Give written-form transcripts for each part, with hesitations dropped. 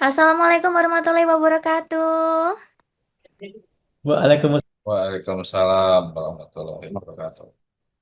Assalamualaikum warahmatullahi wabarakatuh. Waalaikumsalam. Waalaikumsalam warahmatullahi wabarakatuh.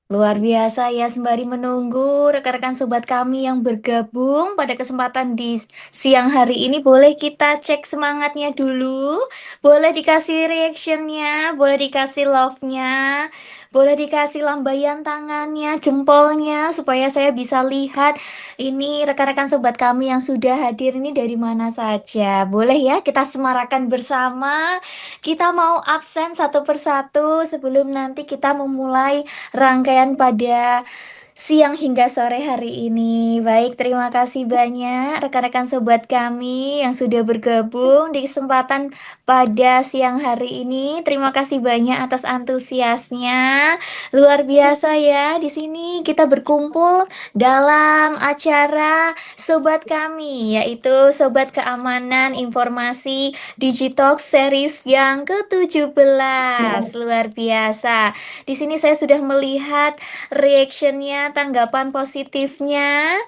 Luar biasa ya, sembari menunggu rekan-rekan sobat kami yang bergabung pada kesempatan di siang hari ini, boleh kita cek semangatnya dulu, boleh dikasih reactionnya, boleh dikasih love-nya, boleh dikasih lambaian tangannya, jempolnya, supaya saya bisa lihat ini rekan-rekan sobat kami yang sudah hadir ini dari mana saja. Boleh ya, kita semarakan bersama, kita mau absen satu persatu sebelum nanti kita memulai rangkaian pada siang hingga sore hari ini. Baik, terima kasih banyak rekan-rekan sobat kami yang sudah bergabung di kesempatan pada siang hari ini. Terima kasih banyak atas antusiasnya. Luar biasa ya. Di sini kita berkumpul dalam acara sobat kami, yaitu Sobat Keamanan Informasi Digitalk series yang ke-17. Luar biasa. Di sini saya sudah melihat reactionnya, tanggapan positifnya.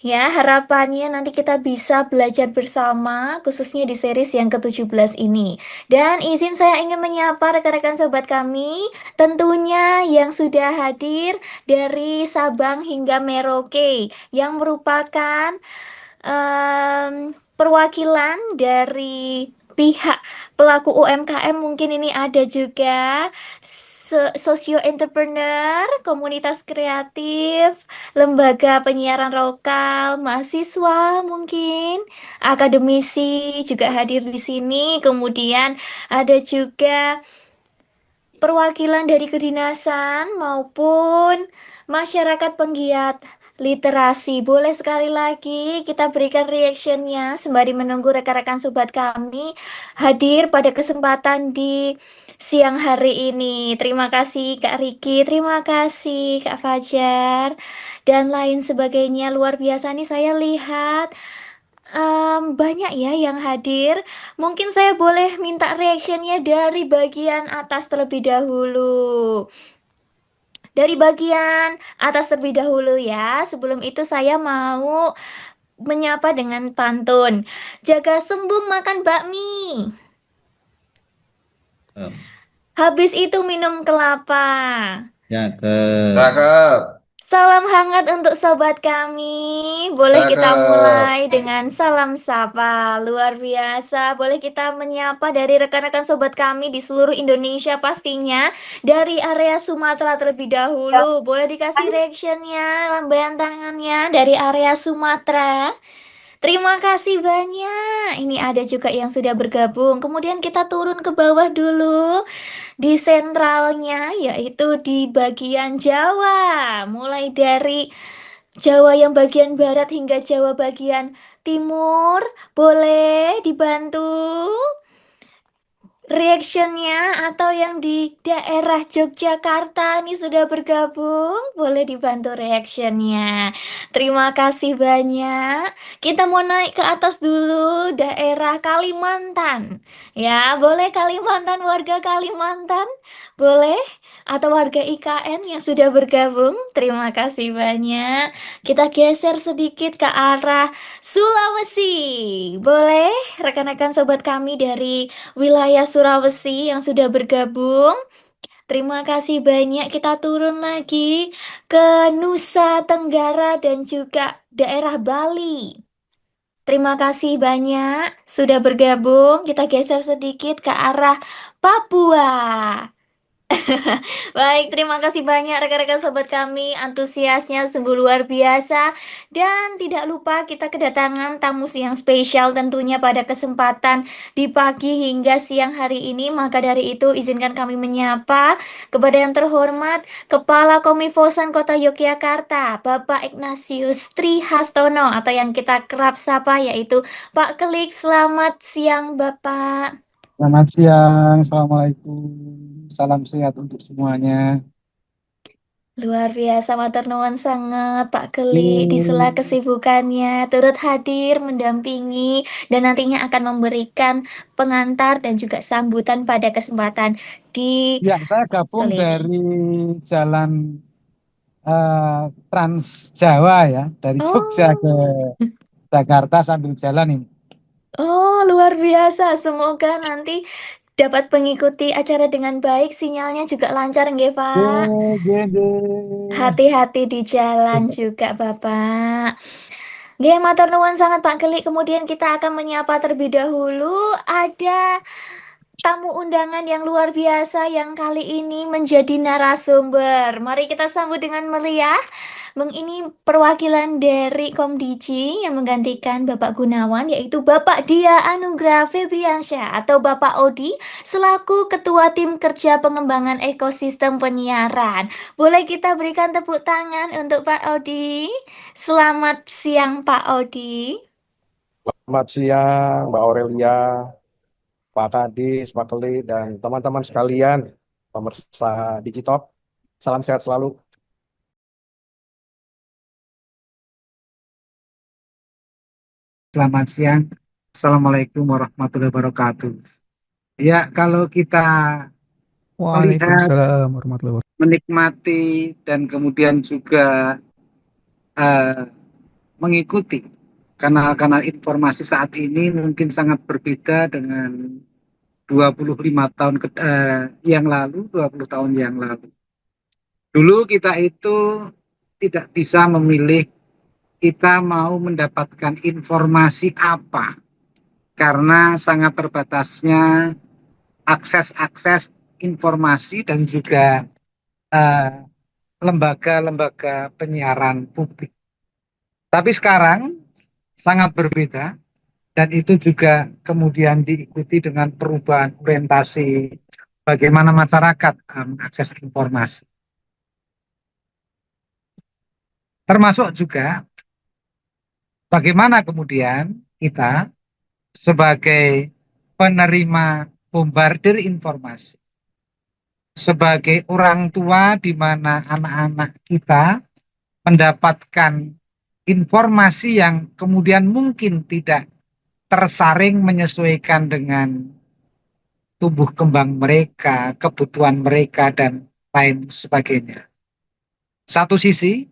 Ya, harapannya nanti kita bisa belajar bersama, khususnya di series yang ke-17 ini. Dan izin saya ingin menyapa rekan-rekan sobat kami, tentunya yang sudah hadir dari Sabang hingga Merauke, yang merupakan perwakilan dari pihak pelaku UMKM. Mungkin ini ada juga socio entrepreneur, komunitas kreatif, lembaga penyiaran lokal, mahasiswa mungkin, akademisi juga hadir di sini. Kemudian ada juga perwakilan dari kedinasan maupun masyarakat penggiat literasi. Boleh sekali lagi kita berikan reactionnya sembari menunggu rekan-rekan sobat kami hadir pada kesempatan di siang hari ini. Terima kasih Kak Riki, terima kasih Kak Fajar, dan lain sebagainya. Luar biasa nih saya lihat banyak ya yang hadir. Mungkin saya boleh minta reactionnya dari bagian atas terlebih dahulu. Dari bagian atas terlebih dahulu ya. Sebelum itu saya mau menyapa dengan pantun. Jaga sembung makan bakmi. Hmm. Habis itu minum kelapa. Cakep. Cakep, Salam hangat untuk sobat kami. Boleh kita cakep. mulai dengan salam sapa. Luar biasa. Boleh kita menyapa dari rekan-rekan sobat kami di seluruh Indonesia pastinya. Dari area Sumatera terlebih dahulu. Boleh dikasih reactionnya, lambaian tangannya dari area Sumatera. Terima kasih banyak. Ini ada juga yang sudah bergabung. Kemudian kita turun ke bawah dulu. Di sentralnya, yaitu di bagian Jawa, mulai dari Jawa yang bagian barat hingga Jawa bagian timur, boleh dibantu reactionnya, atau yang di daerah Yogyakarta ini sudah bergabung, boleh dibantu reactionnya. Terima kasih banyak. Kita mau naik ke atas dulu, daerah Kalimantan. Ya, boleh Kalimantan, warga Kalimantan, boleh, atau warga IKN yang sudah bergabung. Terima kasih banyak. Kita geser sedikit ke arah Sulawesi. Boleh, rekan-rekan sobat kami dari wilayah Sulawesi yang sudah bergabung. Terima kasih banyak. Kita turun lagi ke Nusa Tenggara dan juga daerah Bali. Terima kasih banyak sudah bergabung. Kita geser sedikit ke arah Papua. Baik, terima kasih banyak rekan-rekan sobat kami. Antusiasnya sungguh luar biasa. Dan tidak lupa kita kedatangan tamu yang spesial tentunya pada kesempatan di pagi hingga siang hari ini. Maka dari itu izinkan kami menyapa kepada yang terhormat Kepala Komifosan Kota Yogyakarta, Bapak Ignatius Tri Hastono, atau yang kita kerap sapa yaitu Pak Kelik. Selamat siang Bapak. Selamat siang, Assalamualaikum. Salam sehat untuk semuanya. Luar biasa, matur nuwun sangat Pak Keli di sela Hmm, kesibukannya turut hadir mendampingi dan nantinya akan memberikan pengantar dan juga sambutan pada kesempatan di ya, saya gabung sore ini. dari jalan Trans Jawa ya, dari Jogja ke Oh, Jakarta sambil jalan ini. Oh, luar biasa. Semoga nanti dapat mengikuti acara dengan baik, sinyalnya juga lancar, nggih, Pak. Gede. Hati-hati di jalan juga, Bapak. Nggih, matur nuwun sangat Pak Geli. Kemudian kita akan menyapa terlebih dahulu ada tamu undangan yang luar biasa yang kali ini menjadi narasumber. Mari kita sambut dengan meriah. Ini perwakilan dari Komdiji yang menggantikan Bapak Gunawan, yaitu Bapak Dia Anugrah Febriansyah atau Bapak Odi selaku Ketua Tim Kerja Pengembangan Ekosistem Penyiaran. Boleh kita berikan tepuk tangan untuk Pak Odi. Selamat siang Pak Odi. Selamat siang, Mbak Aurelia, Pak Kadis, Pak Keli, dan teman-teman sekalian, pemirsa Digitalk. Salam sehat selalu. Selamat siang. Assalamualaikum warahmatullahi wabarakatuh. Ya, kalau kita melihat, Waalaikumsalam warahmatullahi wabarakatuh. menikmati, dan kemudian juga eh, mengikuti kanal-kanal informasi saat ini mungkin sangat berbeda dengan 25 tahun yang lalu, 20 tahun yang lalu. Dulu kita itu tidak bisa memilih kita mau mendapatkan informasi apa karena sangat terbatasnya akses-akses informasi dan juga eh, lembaga-lembaga penyiaran publik. Tapi sekarang sangat berbeda dan itu juga kemudian diikuti dengan perubahan orientasi bagaimana masyarakat mengakses informasi. Termasuk juga bagaimana kemudian kita sebagai penerima bombardir informasi, sebagai orang tua di mana anak-anak kita mendapatkan informasi yang kemudian mungkin tidak tersaring menyesuaikan dengan tumbuh kembang mereka, kebutuhan mereka, dan lain sebagainya. Satu sisi,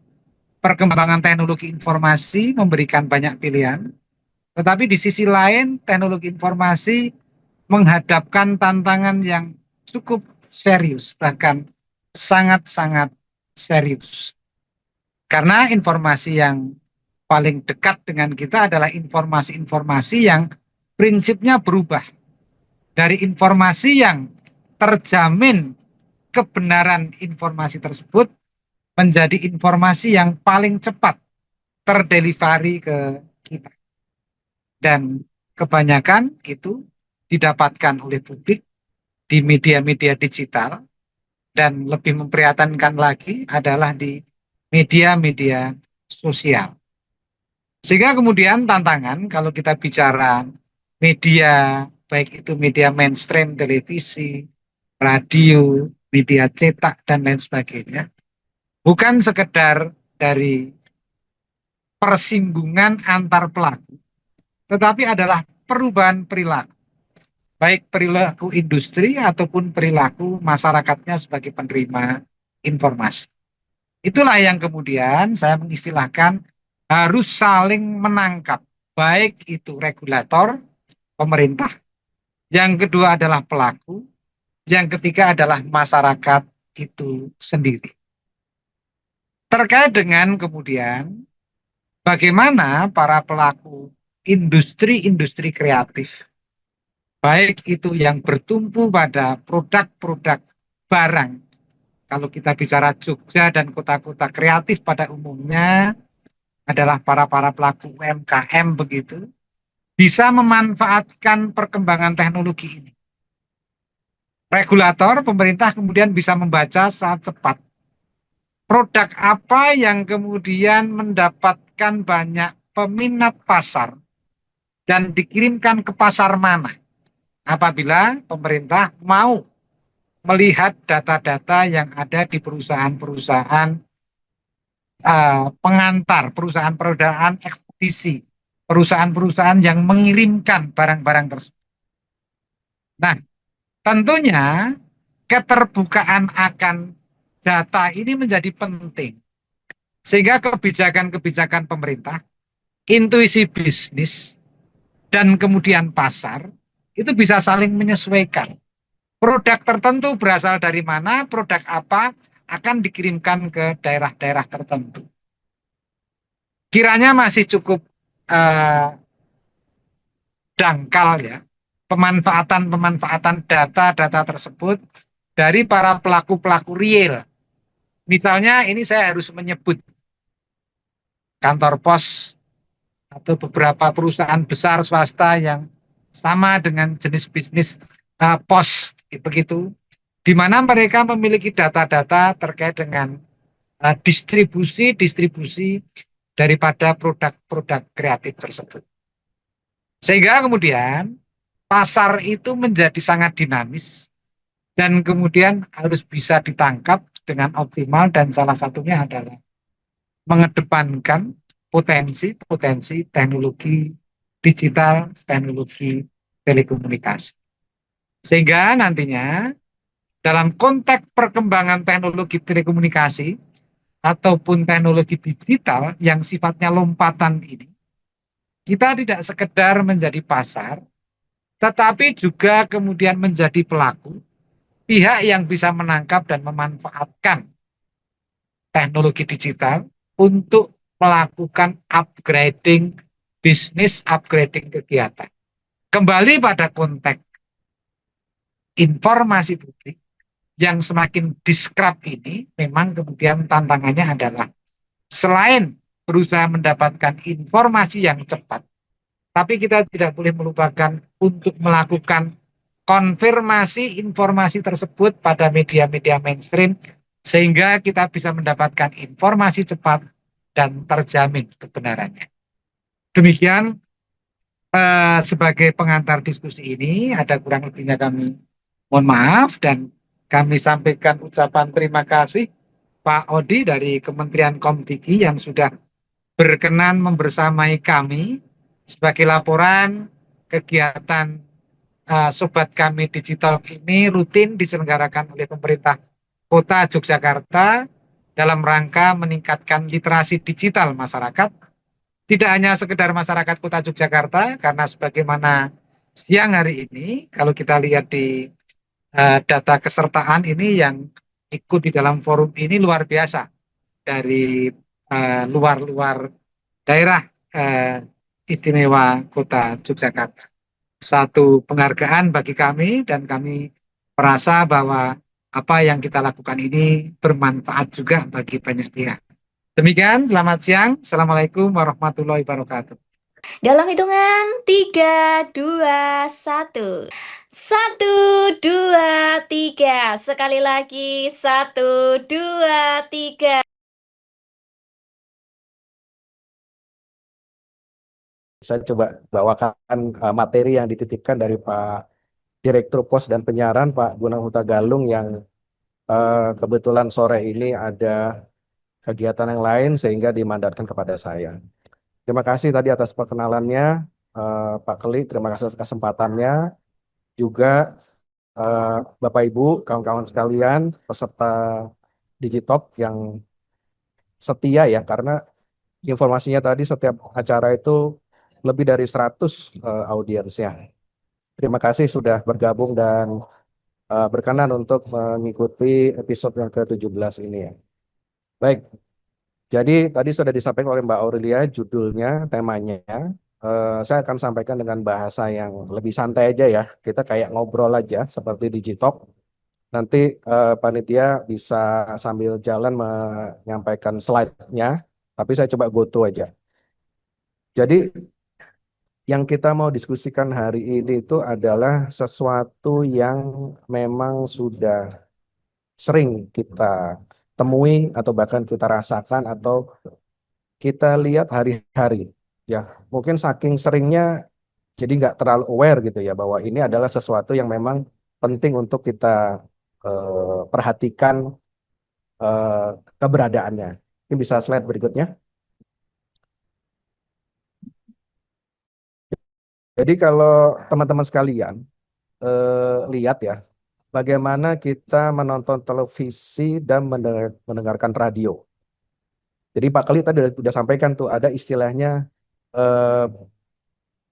perkembangan teknologi informasi memberikan banyak pilihan, tetapi di sisi lain, teknologi informasi menghadapkan tantangan yang cukup serius, bahkan sangat-sangat serius. Karena informasi yang paling dekat dengan kita adalah informasi-informasi yang prinsipnya berubah. Dari informasi yang terjamin kebenaran informasi tersebut menjadi informasi yang paling cepat terdelivery ke kita. Dan kebanyakan itu didapatkan oleh publik di media-media digital dan lebih memprihatinkan lagi adalah di media-media sosial. Sehingga kemudian tantangan kalau kita bicara media, baik itu media mainstream, televisi, radio, media cetak, dan lain sebagainya, bukan sekedar dari persinggungan antar pelaku, tetapi adalah perubahan perilaku, baik perilaku industri ataupun perilaku masyarakatnya sebagai penerima informasi. Itulah yang kemudian saya mengistilahkan harus saling menangkap, baik itu regulator, pemerintah, yang kedua adalah pelaku, yang ketiga adalah masyarakat itu sendiri. Terkait dengan kemudian bagaimana para pelaku industri-industri kreatif, baik itu yang bertumpu pada produk-produk barang, kalau kita bicara Jogja dan kota-kota kreatif pada umumnya adalah para pelaku UMKM begitu, bisa memanfaatkan perkembangan teknologi ini. Regulator, pemerintah kemudian bisa membaca saat cepat produk apa yang kemudian mendapatkan banyak peminat pasar dan dikirimkan ke pasar mana. Apabila pemerintah mau melihat data-data yang ada di perusahaan-perusahaan pengantar, perusahaan-perusahaan ekspedisi, perusahaan-perusahaan yang mengirimkan barang-barang tersebut. Nah, tentunya keterbukaan akan data ini menjadi penting. Sehingga kebijakan-kebijakan pemerintah, intuisi bisnis, dan kemudian pasar itu bisa saling menyesuaikan. Produk tertentu berasal dari mana, produk apa akan dikirimkan ke daerah-daerah tertentu. Kiranya masih cukup dangkal ya, pemanfaatan data-data tersebut dari para pelaku-pelaku real. Misalnya ini saya harus menyebut kantor pos atau beberapa perusahaan besar swasta yang sama dengan jenis bisnis pos begitu, di mana mereka memiliki data-data terkait dengan distribusi daripada produk-produk kreatif tersebut. Sehingga kemudian pasar itu menjadi sangat dinamis dan kemudian harus bisa ditangkap dengan optimal, dan salah satunya adalah mengedepankan potensi teknologi digital, teknologi telekomunikasi. Sehingga nantinya dalam konteks perkembangan teknologi telekomunikasi ataupun teknologi digital yang sifatnya lompatan ini, kita tidak sekedar menjadi pasar, tetapi juga kemudian menjadi pelaku, pihak yang bisa menangkap dan memanfaatkan teknologi digital untuk melakukan upgrading bisnis, upgrading kegiatan. Kembali pada konteks informasi publik yang semakin diskrap ini, memang kemudian tantangannya adalah selain berusaha mendapatkan informasi yang cepat, tapi kita tidak boleh melupakan untuk melakukan konfirmasi informasi tersebut pada media-media mainstream, sehingga kita bisa mendapatkan informasi cepat dan terjamin kebenarannya. Demikian sebagai pengantar diskusi ini, ada kurang lebihnya kami mohon maaf, dan kami sampaikan ucapan terima kasih Pak Odi dari Kementerian Komdiki yang sudah berkenan membersamai kami sebagai laporan kegiatan Sobat Kami Digital ini rutin diselenggarakan oleh pemerintah Kota Yogyakarta dalam rangka meningkatkan literasi digital masyarakat. Tidak hanya sekedar masyarakat Kota Yogyakarta, karena sebagaimana siang hari ini, kalau kita lihat di data kesertaan ini yang ikut di dalam forum ini luar biasa dari luar daerah istimewa Kota Yogyakarta. Satu penghargaan bagi kami, dan kami merasa bahwa apa yang kita lakukan ini bermanfaat juga bagi banyak pihak. Demikian, selamat siang. Assalamualaikum warahmatullahi wabarakatuh. Dalam hitungan 3, 2, 1. 1, 2, 3. Sekali lagi 1, 2, 3. Saya coba bawakan materi yang dititipkan dari Pak Direktur Pos dan Penyiaran, Pak Gunang Huta Galung, yang kebetulan sore ini ada kegiatan yang lain sehingga dimandatkan kepada saya. Terima kasih tadi atas perkenalannya, Pak Keli, terima kasih atas kesempatannya. Juga Bapak Ibu, kawan-kawan sekalian, peserta Digitop yang setia ya, karena informasinya tadi setiap acara itu lebih dari 100 audiensnya. Terima kasih sudah bergabung dan berkenan untuk mengikuti episode yang ke-17 ini ya. Baik, jadi tadi sudah disampaikan oleh Mbak Aurelia judulnya, temanya. Saya akan sampaikan dengan bahasa yang lebih santai aja ya. Kita kayak ngobrol aja seperti Digitalk. Nanti panitia bisa sambil jalan menyampaikan slide-nya, tapi saya coba go to aja. Jadi yang kita mau diskusikan hari ini itu adalah sesuatu yang memang sudah sering kita temui atau bahkan kita rasakan atau kita lihat hari-hari ya. Mungkin saking seringnya jadi nggak terlalu aware gitu ya, bahwa ini adalah sesuatu yang memang penting untuk kita perhatikan keberadaannya. Ini bisa slide berikutnya. Jadi kalau teman-teman sekalian lihat ya, bagaimana kita menonton televisi dan mendengarkan radio. Jadi Pak Keli tadi sudah sampaikan tuh ada istilahnya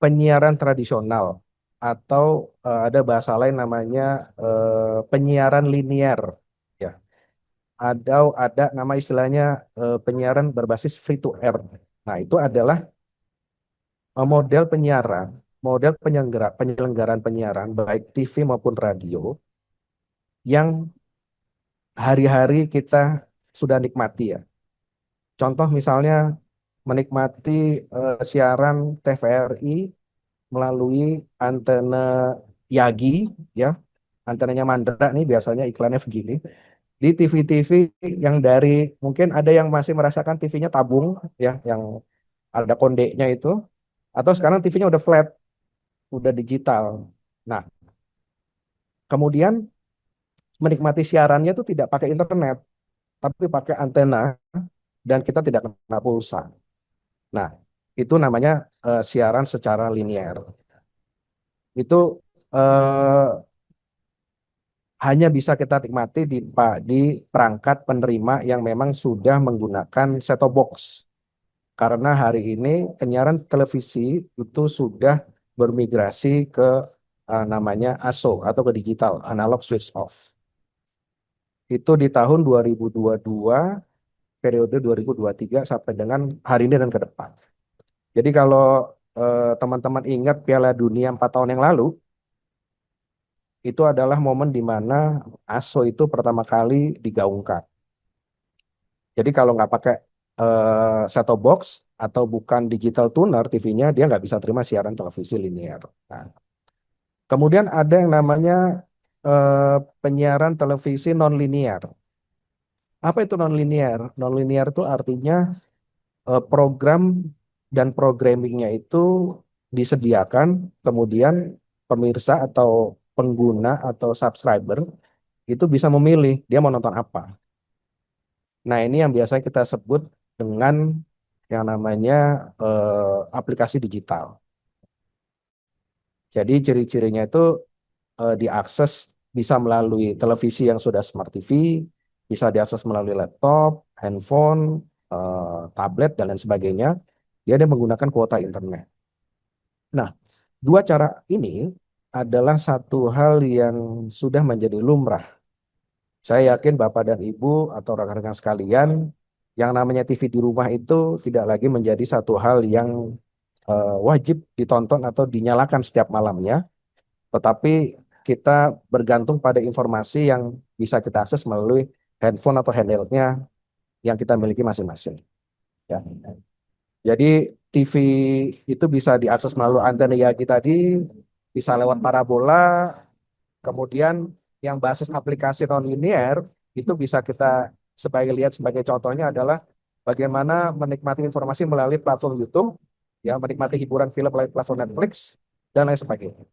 penyiaran tradisional atau ada bahasa lain namanya penyiaran linear, ya. Ada nama istilahnya penyiaran berbasis free to air. Nah, itu adalah model penyiaran, model penyelenggaraan penyiaran baik TV maupun radio yang hari-hari kita sudah nikmati, ya. Contoh misalnya menikmati siaran TVRI melalui antena Yagi, ya, antenanya Mandra nih biasanya iklannya begini. Di TV-TV yang dari mungkin ada yang masih merasakan TV-nya tabung, ya, yang ada kondeknya itu, atau sekarang TV-nya udah flat, udah digital. Nah, kemudian menikmati siarannya itu tidak pakai internet, tapi pakai antena dan kita tidak kena pulsa. Nah, itu namanya siaran secara linear. Itu eh, hanya bisa kita nikmati di perangkat penerima yang memang sudah menggunakan set-top box. Karena hari ini penyiaran televisi itu sudah bermigrasi ke namanya ASO atau ke digital, analog switch off. Itu di tahun 2022, periode 2023 sampai dengan hari ini dan ke depan. Jadi kalau teman-teman ingat Piala Dunia 4 tahun yang lalu, itu adalah momen di mana ASO itu pertama kali digaungkan. Jadi kalau nggak pakai set-top box atau bukan digital tuner TV-nya, dia nggak bisa terima siaran televisi linear. Nah, kemudian ada yang namanya penyiaran televisi non-linear. Apa itu non-linear? Non-linear itu artinya program dan programmingnya itu disediakan, kemudian pemirsa atau pengguna atau subscriber itu bisa memilih dia mau nonton apa. Nah, ini yang biasanya kita sebut dengan yang namanya aplikasi digital. Jadi ciri-cirinya itu diakses bisa melalui televisi yang sudah smart TV, bisa diakses melalui laptop, handphone, tablet, dan lain sebagainya. Dia menggunakan kuota internet. Nah, dua cara ini adalah satu hal yang sudah menjadi lumrah. Saya yakin Bapak dan Ibu atau rekan-rekan sekalian, yang namanya TV di rumah itu tidak lagi menjadi satu hal yang wajib ditonton atau dinyalakan setiap malamnya, tetapi kita bergantung pada informasi yang bisa kita akses melalui handphone atau handheldnya yang kita miliki masing-masing. Ya. Jadi TV itu bisa diakses melalui antena Yagi tadi, bisa lewat parabola, kemudian yang basis aplikasi non-linear itu bisa kita lihat sebagai contohnya adalah bagaimana menikmati informasi melalui platform YouTube, ya, menikmati hiburan film melalui platform Netflix, dan lain sebagainya.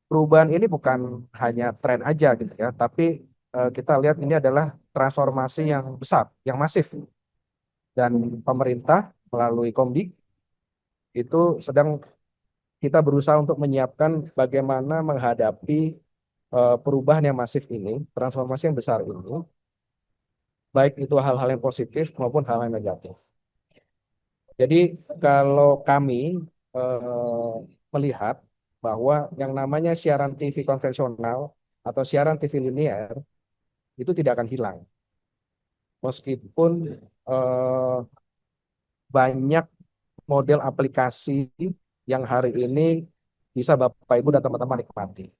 Perubahan ini bukan hanya tren aja gitu ya, tapi kita lihat ini adalah transformasi yang besar, yang masif. Dan pemerintah melalui Komdik itu sedang kita berusaha untuk menyiapkan bagaimana menghadapi perubahan yang masif ini, transformasi yang besar ini, baik itu hal-hal yang positif maupun hal yang negatif. Jadi kalau kami melihat bahwa yang namanya siaran TV konvensional atau siaran TV linear itu tidak akan hilang. Meskipun banyak model aplikasi yang hari ini bisa Bapak Ibu dan teman-teman nikmati.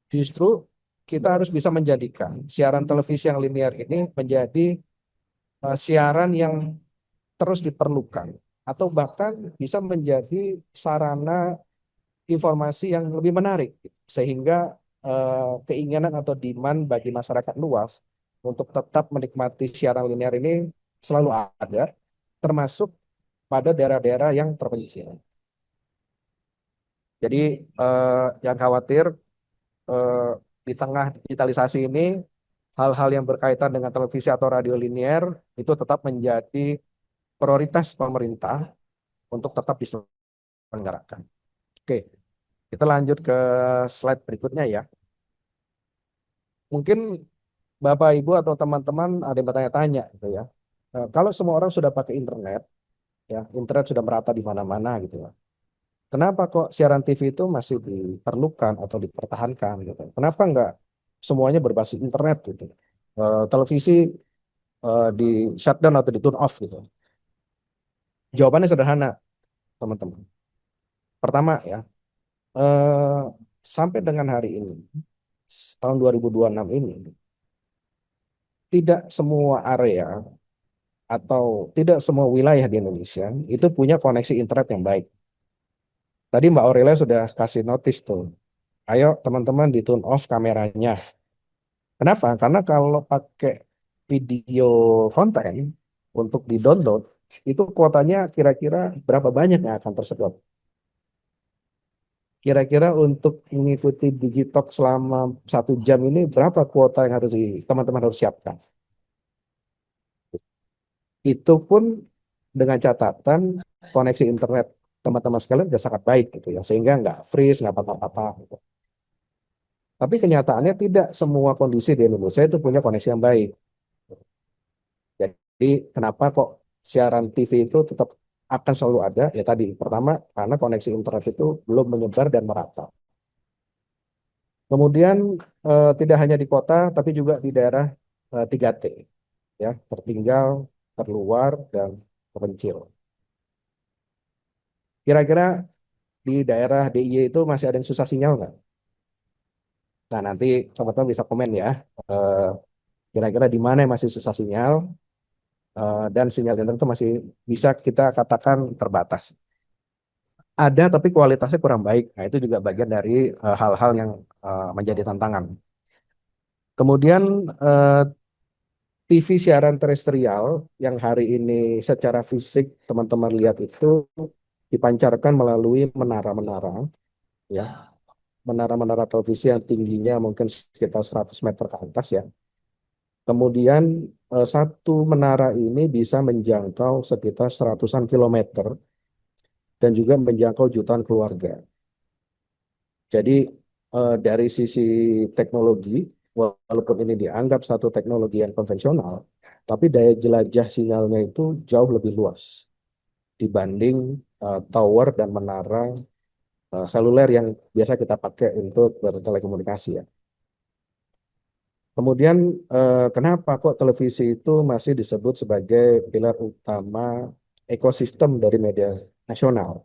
Justru kita harus bisa menjadikan siaran televisi yang linear ini menjadi siaran yang terus diperlukan atau bahkan bisa menjadi sarana informasi yang lebih menarik sehingga keinginan atau demand bagi masyarakat luas untuk tetap menikmati siaran linear ini selalu ada, termasuk pada daerah-daerah yang terpencil. Jadi jangan khawatir, di tengah digitalisasi ini hal-hal yang berkaitan dengan televisi atau radio linear itu tetap menjadi prioritas pemerintah untuk tetap diselenggarakan. Oke, kita lanjut ke slide berikutnya ya. Mungkin Bapak, Ibu, atau teman-teman ada yang bertanya-tanya gitu ya. Kalau semua orang sudah pakai internet, ya, internet sudah merata di mana-mana gitu ya. kenapa kok siaran TV itu masih diperlukan atau dipertahankan gitu? Kenapa nggak semuanya berbasis internet gitu? Televisi di shutdown atau di turn off gitu? Jawabannya sederhana, teman-teman. Pertama ya, eh, sampai dengan hari ini, tahun 2026 ini, tidak semua area atau tidak semua wilayah di Indonesia itu punya koneksi internet yang baik. Tadi Mbak Aurelia sudah kasih notice tuh. Ayo teman-teman di turn off kameranya. Kenapa? Karena kalau pakai video konten untuk di-download, itu kuotanya kira-kira berapa banyak yang akan tersedot? Kira-kira untuk mengikuti Digitalk selama 1 jam ini berapa kuota yang harus teman-teman harus siapkan? Itu pun dengan catatan koneksi internet teman-teman sekalian sudah sangat baik gitu ya, sehingga nggak freeze, nggak patah-patah gitu. Tapi kenyataannya tidak semua kondisi di Indonesia itu punya koneksi yang baik. Jadi kenapa kok siaran TV itu tetap akan selalu ada? Ya tadi, pertama karena koneksi internet itu belum menyebar dan merata. Kemudian tidak hanya di kota, tapi juga di daerah 3T, ya, tertinggal, terluar, dan terpencil. Kira-kira di daerah DIY itu masih ada yang susah sinyal nggak? Nah, nanti teman-teman bisa komen ya. Eh, Kira-kira di mana yang masih susah sinyal, dan sinyal internet itu masih bisa kita katakan terbatas. Ada, tapi kualitasnya kurang baik. Nah, itu juga bagian dari hal-hal yang menjadi tantangan. Kemudian TV siaran terestrial yang hari ini secara fisik teman-teman lihat itu dipancarkan melalui menara-menara, ya, menara-menara televisi yang tingginya mungkin sekitar 100 meter ke atas ya. Kemudian satu menara ini bisa menjangkau sekitar seratusan kilometer dan juga menjangkau jutaan keluarga. Jadi dari sisi teknologi, walaupun ini dianggap satu teknologi yang konvensional, tapi daya jelajah sinyalnya itu jauh lebih luas dibanding tower dan menara seluler yang biasa kita pakai untuk bertelekomunikasi ya. Kemudian kenapa kok televisi itu masih disebut sebagai pilar utama ekosistem dari media nasional?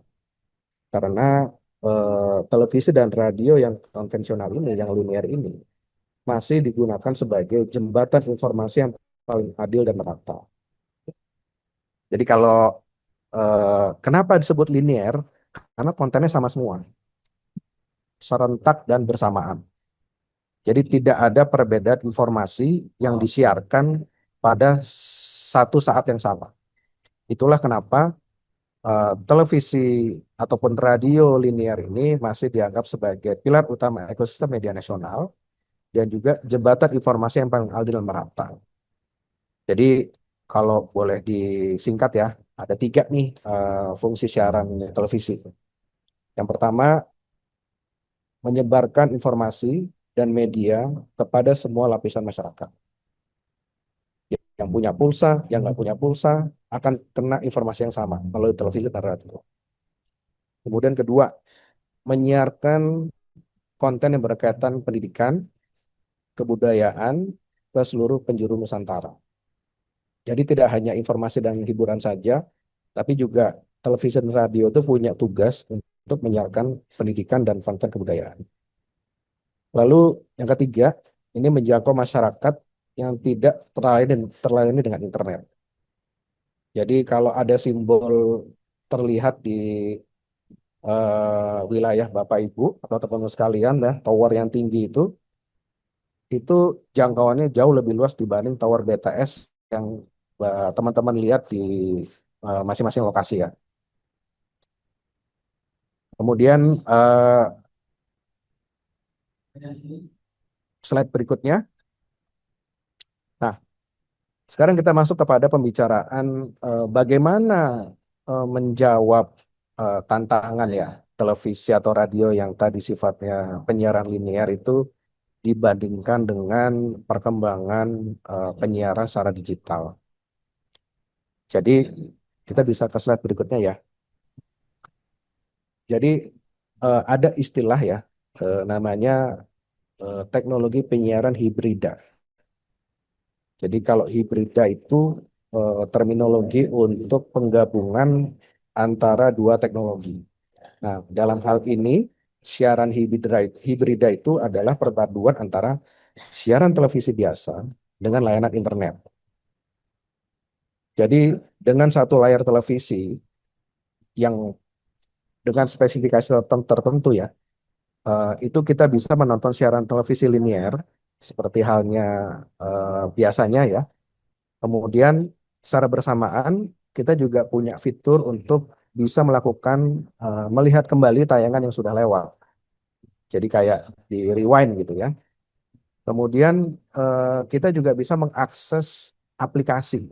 Karena televisi dan radio yang konvensional ini, yang linear ini, masih digunakan sebagai jembatan informasi yang paling adil dan merata. Jadi kalau kenapa disebut linear? Karena kontennya sama semua, serentak dan bersamaan. Jadi tidak ada perbedaan informasi yang disiarkan pada satu saat yang sama. Itulah kenapa televisi ataupun radio linear ini masih dianggap sebagai pilar utama ekosistem media nasional dan juga jembatan informasi yang paling adil dan merata. Jadi kalau boleh disingkat ya, ada 3 nih fungsi siaran televisi. Yang pertama, menyebarkan informasi dan media kepada semua lapisan masyarakat. Yang punya pulsa, yang nggak punya pulsa, akan kena informasi yang sama melalui televisi dan radio. Kemudian kedua, menyiarkan konten yang berkaitan pendidikan, kebudayaan ke seluruh penjuru Nusantara. Jadi tidak hanya informasi dan hiburan saja, tapi juga televisi dan radio itu punya tugas untuk menyiarkan pendidikan dan konten kebudayaan. Lalu yang ketiga, ini menjangkau masyarakat yang tidak terlayani dengan internet. Jadi kalau ada simbol terlihat di wilayah Bapak Ibu atau teman-teman sekalian, ya, tower yang tinggi itu jangkauannya jauh lebih luas dibanding tower BTS yang teman-teman lihat di masing-masing lokasi ya. Kemudian slide berikutnya. Nah, sekarang kita masuk kepada pembicaraan bagaimana menjawab tantangan ya televisi atau radio yang tadi sifatnya penyiaran linear itu dibandingkan dengan perkembangan penyiaran secara digital. Jadi kita bisa ke slide berikutnya ya. Jadi ada istilah ya, namanya teknologi penyiaran hibrida. Jadi kalau hibrida itu terminologi untuk penggabungan antara dua teknologi. Nah, dalam hal ini siaran hibrida itu adalah perpaduan antara siaran televisi biasa dengan layanan internet. Jadi dengan satu layar televisi yang dengan spesifikasi tertentu ya, itu kita bisa menonton siaran televisi linear seperti halnya biasanya ya. Kemudian secara bersamaan kita juga punya fitur untuk bisa melakukan melihat kembali tayangan yang sudah lewat. Jadi kayak di rewind gitu ya. Kemudian kita juga bisa mengakses aplikasi.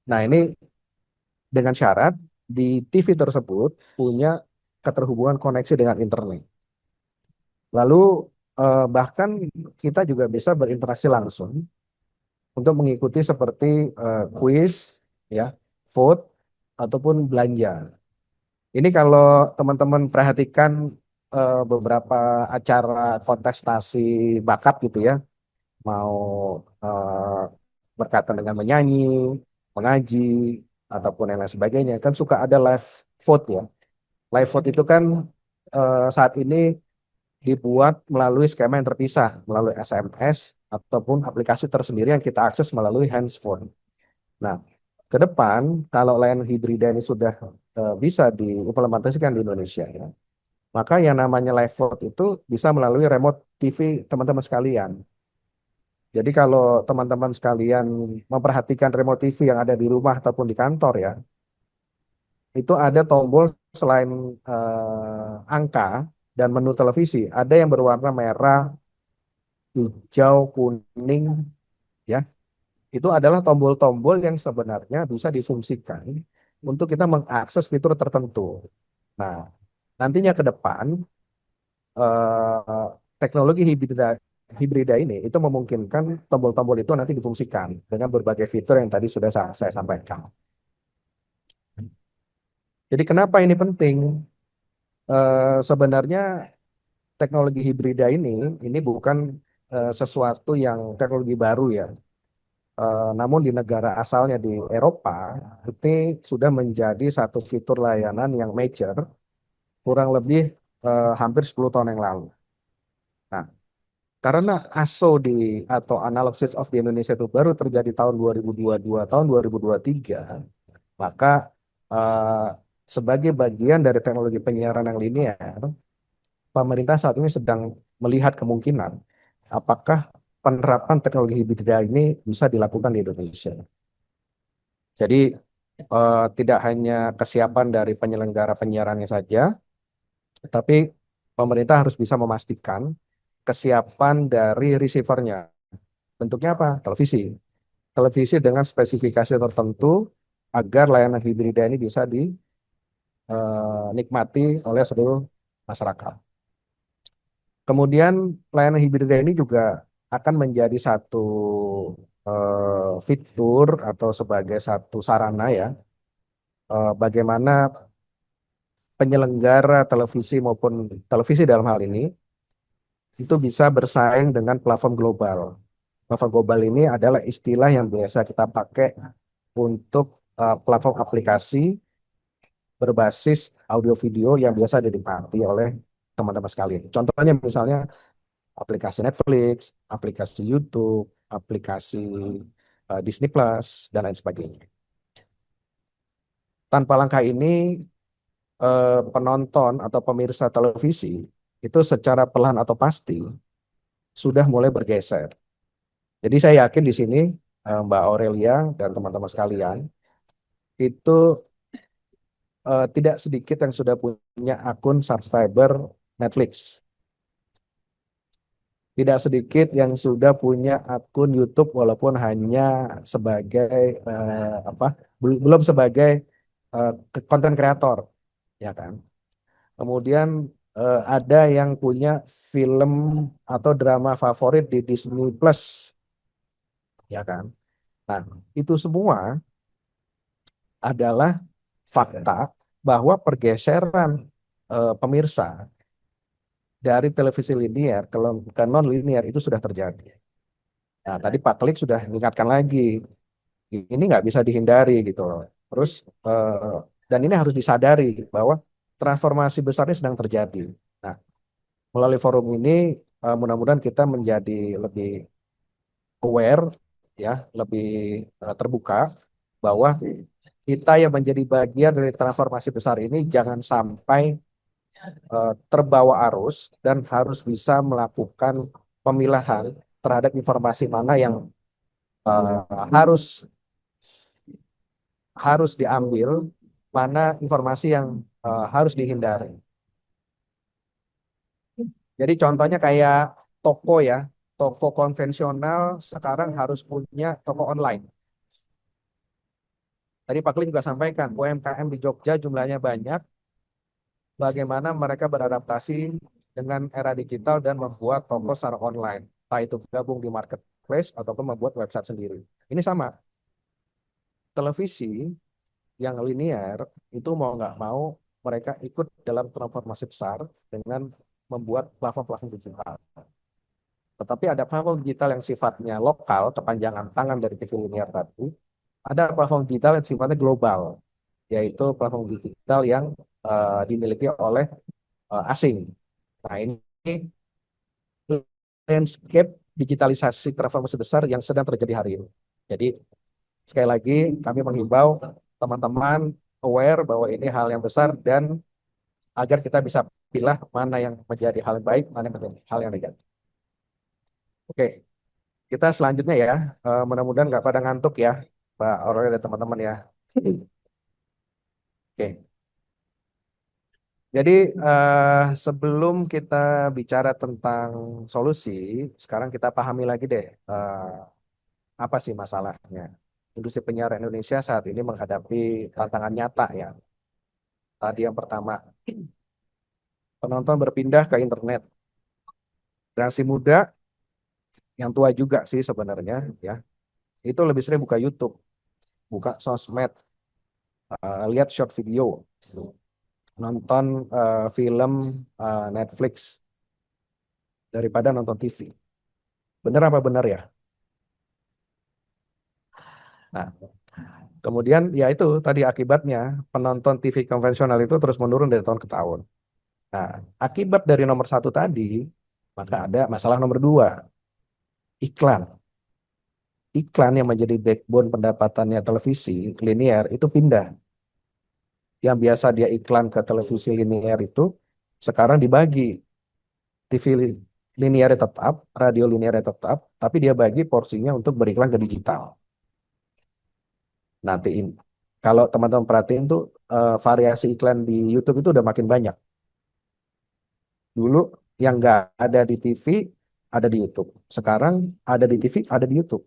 Nah, ini dengan syarat di TV tersebut punya keterhubungan koneksi dengan internet. Lalu bahkan kita juga bisa berinteraksi langsung untuk mengikuti seperti kuis, ya, vote ataupun belanja. Ini kalau teman-teman perhatikan beberapa acara kontestasi bakat gitu ya, mau eh, berkaitan dengan menyanyi, mengaji, ataupun yang lain sebagainya, kan suka ada live vote ya. Live vote itu kan saat ini dibuat melalui skema yang terpisah, melalui SMS ataupun aplikasi tersendiri yang kita akses melalui handphone. Nah, ke depan kalau layanan hibrida ini sudah bisa diimplementasikan di Indonesia, ya, maka yang namanya live vote itu bisa melalui remote TV teman-teman sekalian. Jadi kalau teman-teman sekalian memperhatikan remote TV yang ada di rumah ataupun di kantor ya, itu ada tombol selain angka dan menu televisi, ada yang berwarna merah, hijau, kuning, ya. Itu adalah tombol-tombol yang sebenarnya bisa difungsikan untuk kita mengakses fitur tertentu. Nah, nantinya ke depan teknologi hibrida ini itu memungkinkan tombol-tombol itu nanti difungsikan dengan berbagai fitur yang tadi sudah saya sampaikan. Jadi kenapa ini penting? Sebenarnya teknologi hibrida ini bukan sesuatu yang teknologi baru ya. Namun di negara asalnya di Eropa, ini sudah menjadi satu fitur layanan yang major kurang lebih hampir 10 tahun yang lalu. Nah, karena ASO atau Analog Switch Off di Indonesia itu baru terjadi tahun 2022, tahun 2023, maka eh, sebagai bagian dari teknologi penyiaran yang linear, pemerintah saat ini sedang melihat kemungkinan apakah penerapan teknologi hibrida ini bisa dilakukan di Indonesia. Jadi tidak hanya kesiapan dari penyelenggara penyiarannya saja, tapi pemerintah harus bisa memastikan kesiapan dari receivernya. Bentuknya apa? Televisi. Televisi dengan spesifikasi tertentu agar layanan hibrida ini bisa dinikmati oleh seluruh masyarakat. Kemudian layanan hibrida ini juga akan menjadi satu fitur atau sebagai satu sarana ya, bagaimana penyelenggara televisi maupun televisi dalam hal ini itu bisa bersaing dengan platform global. Platform global ini adalah istilah yang biasa kita pakai untuk platform aplikasi berbasis audio video yang biasa dinikmati oleh teman-teman sekalian. Contohnya misalnya aplikasi Netflix, aplikasi YouTube, aplikasi Disney Plus, dan lain sebagainya. Tanpa langkah ini, penonton atau pemirsa televisi itu secara perlahan atau pasti sudah mulai bergeser. Jadi saya yakin di sini Mbak Aurelia dan teman-teman sekalian itu tidak sedikit yang sudah punya akun subscriber Netflix. Tidak sedikit yang sudah punya akun YouTube walaupun hanya sebagai belum sebagai konten kreator, ya kan. Kemudian ada yang punya film atau drama favorit di Disney Plus, ya kan. Nah, itu semua adalah fakta bahwa pergeseran pemirsa dari televisi linear ke non linear itu sudah terjadi. Nah, tadi Pak Klik sudah mengingatkan lagi, ini nggak bisa dihindari gitu loh. Terus dan ini harus disadari bahwa transformasi besar ini sedang terjadi. Nah, melalui forum ini mudah-mudahan kita menjadi lebih aware, ya, lebih terbuka bahwa kita yang menjadi bagian dari transformasi besar ini jangan sampai terbawa arus dan harus bisa melakukan pemilahan terhadap informasi mana yang uh, harus harus diambil, mana informasi yang harus dihindari. Jadi contohnya kayak toko ya, toko konvensional sekarang harus punya toko online. Tadi Pak Kling juga sampaikan, UMKM di Jogja jumlahnya banyak, bagaimana mereka beradaptasi dengan era digital dan membuat toko secara online, entah itu gabung di marketplace ataupun membuat website sendiri. Ini sama, televisi yang linear itu mau nggak mau mereka ikut dalam transformasi besar dengan membuat platform-platform digital. Tetapi ada platform digital yang sifatnya lokal, kepanjangan tangan dari TV linear tadi. Ada platform digital yang sifatnya global, yaitu platform digital yang dimiliki oleh asing. Nah, ini landscape digitalisasi transformasi besar yang sedang terjadi hari ini. Jadi, sekali lagi kami menghimbau teman-teman aware bahwa ini hal yang besar dan agar kita bisa pilih mana yang menjadi hal yang baik, mana yang menjadi hal yang negatif. Oke, kita selanjutnya ya. Mudah-mudahan nggak pada ngantuk ya, Pak Aurel dan teman-teman ya. Oke. Jadi sebelum kita bicara tentang solusi, sekarang kita pahami lagi deh apa sih masalahnya. Industri penyiaran Indonesia saat ini menghadapi tantangan nyata ya. Tadi yang pertama, penonton berpindah ke internet. Generasi muda, yang tua juga sih sebenarnya ya, itu lebih sering buka YouTube, buka sosmed, lihat short video, nonton film Netflix daripada nonton TV. Benar apa benar ya? Nah, kemudian ya itu tadi akibatnya penonton TV konvensional itu terus menurun dari tahun ke tahun. Nah, akibat dari nomor satu tadi, maka ada masalah nomor dua, iklan. Iklan yang menjadi backbone pendapatannya televisi linear itu pindah. Yang biasa dia iklan ke televisi linear itu sekarang dibagi. TV linear tetap, radio linear tetap, tapi dia bagi porsinya untuk beriklan ke digital. Nanti kalau teman-teman perhatiin tuh variasi iklan di YouTube itu udah makin banyak. Dulu yang nggak ada di TV ada di YouTube. Sekarang ada di TV ada di YouTube.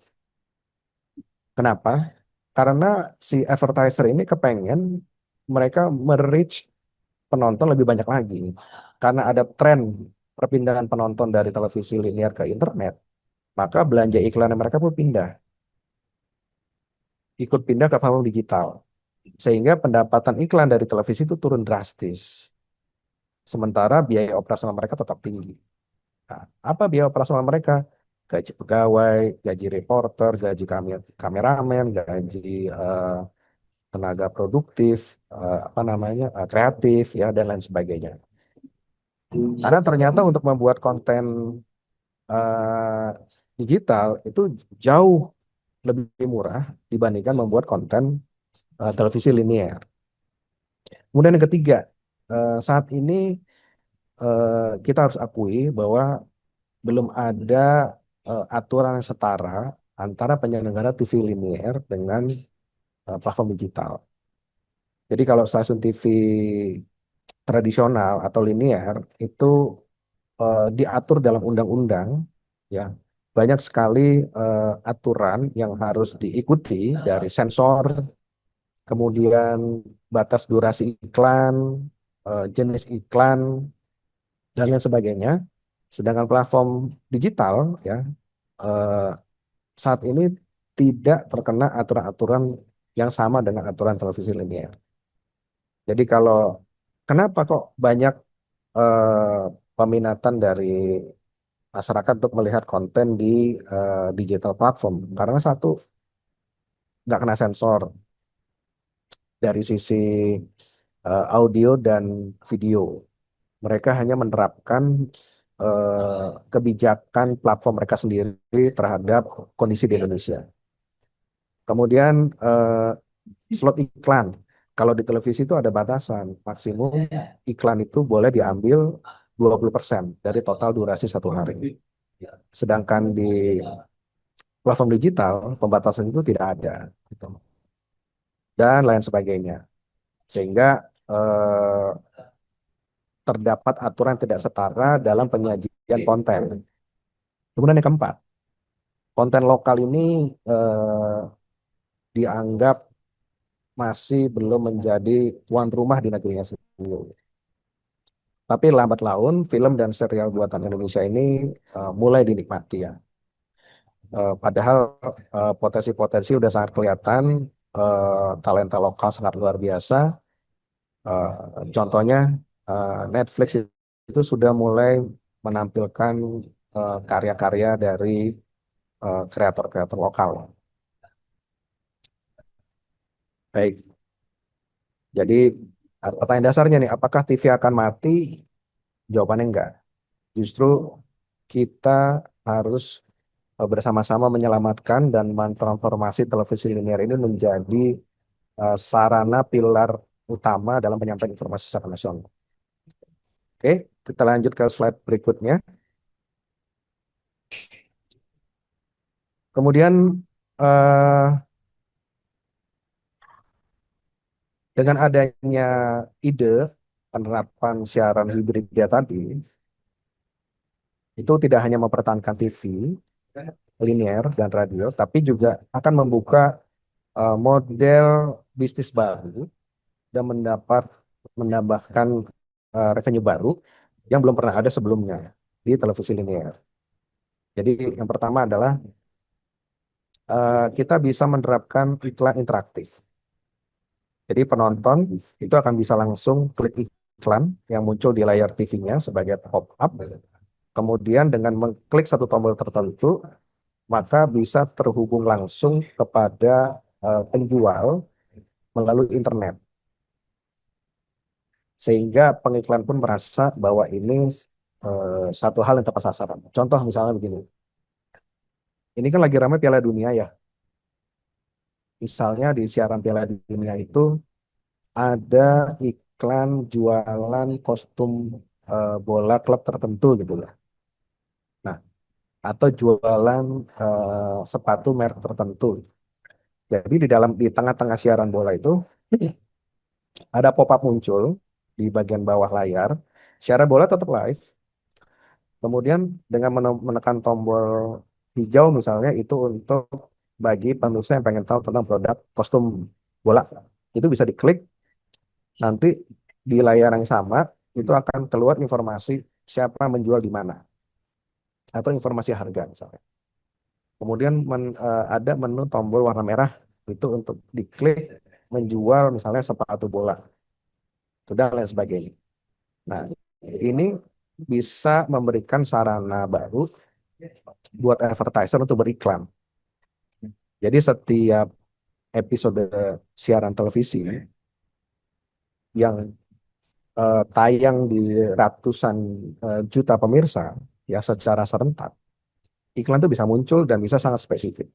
Kenapa? Karena si advertiser ini kepengen mereka merich penonton lebih banyak lagi. Karena ada tren perpindahan penonton dari televisi linear ke internet, maka belanja iklan mereka pun ikut pindah ke platform digital. Sehingga pendapatan iklan dari televisi itu turun drastis. Sementara biaya operasional mereka tetap tinggi. Nah, apa biaya operasional mereka? Gaji pegawai, gaji reporter, gaji kameramen, gaji tenaga produktif, apa namanya, kreatif, ya, dan lain sebagainya. Karena ternyata untuk membuat konten digital itu jauh lebih murah dibandingkan membuat konten televisi linear. Kemudian yang ketiga, saat ini kita harus akui bahwa belum ada aturan yang setara antara penyelenggara TV linear dengan platform digital. Jadi kalau stasiun TV tradisional atau linear itu diatur dalam undang-undang, ya, banyak sekali aturan yang harus diikuti dari sensor, kemudian batas durasi iklan, jenis iklan, dan lain sebagainya. Sedangkan platform digital ya saat ini tidak terkena aturan-aturan yang sama dengan aturan televisi linear. Jadi kalau kenapa kok banyak peminatan dari masyarakat untuk melihat konten di digital platform? Karena satu, nggak kena sensor dari sisi audio dan video. Mereka hanya menerapkan kebijakan platform mereka sendiri terhadap kondisi di Indonesia. Kemudian slot iklan. Kalau di televisi itu ada batasan. Maksimum iklan itu boleh diambil 20% dari total durasi satu hari. Sedangkan di platform digital, pembatasan itu tidak ada. Gitu. Dan lain sebagainya. Sehingga terdapat aturan tidak setara dalam penyajian konten. Kemudian yang keempat, konten lokal ini dianggap masih belum menjadi tuan rumah di negerinya sendiri. Tapi lambat laun film dan serial buatan Indonesia ini mulai dinikmati ya. Padahal potensi-potensi udah sangat kelihatan, talenta lokal sangat luar biasa. Contohnya Netflix itu sudah mulai menampilkan karya-karya dari kreator-kreator lokal. Baik, jadi pertanyaan dasarnya nih, apakah TV akan mati? Jawabannya enggak. Justru kita harus bersama-sama menyelamatkan dan mentransformasi televisi linear ini menjadi sarana pilar utama dalam penyampaian informasi secara nasional. Oke, kita lanjut ke slide berikutnya. Kemudian dengan adanya ide penerapan siaran hibridnya tadi, itu tidak hanya mempertahankan TV, linear, dan radio, tapi juga akan membuka model bisnis baru dan menambahkan revenue baru yang belum pernah ada sebelumnya di televisi linear. Jadi yang pertama adalah kita bisa menerapkan iklan interaktif. Jadi penonton itu akan bisa langsung klik iklan yang muncul di layar TV-nya sebagai pop-up. Kemudian dengan mengklik satu tombol tertentu, maka bisa terhubung langsung kepada penjual melalui internet. Sehingga pengiklan pun merasa bahwa ini satu hal yang tepat sasaran. Contoh misalnya begini. Ini kan lagi ramai Piala Dunia ya. Misalnya di siaran Piala Dunia itu ada iklan jualan kostum bola klub tertentu gitu lah. Nah, atau jualan sepatu merek tertentu. Jadi di tengah-tengah siaran bola itu ada pop-up muncul di bagian bawah layar. Siaran bola tetap live. Kemudian dengan menekan tombol hijau misalnya itu untuk bagi pemirsa yang pengen tahu tentang produk kostum bola. Itu bisa diklik, nanti di layar yang sama itu akan keluar informasi siapa menjual di mana. Atau informasi harga misalnya. Kemudian ada menu tombol warna merah itu untuk diklik menjual misalnya sepatu bola. Sudah lain sebagainya. Nah, ini bisa memberikan sarana baru buat advertiser untuk beriklan. Jadi setiap episode siaran televisi yang tayang di ratusan juta pemirsa ya secara serentak, iklan itu bisa muncul dan bisa sangat spesifik.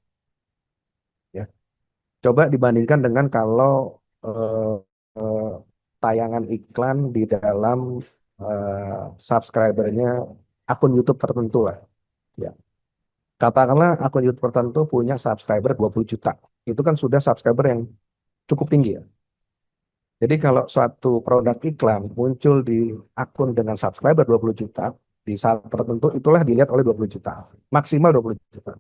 Ya, coba dibandingkan dengan kalau tayangan iklan di dalam subscribernya akun YouTube tertentu lah. Ya. Katakanlah akun YouTube tertentu punya subscriber 20 juta. Itu kan sudah subscriber yang cukup tinggi ya. Jadi kalau suatu produk iklan muncul di akun dengan subscriber 20 juta, di saat tertentu itulah dilihat oleh 20 juta. Maksimal 20 juta.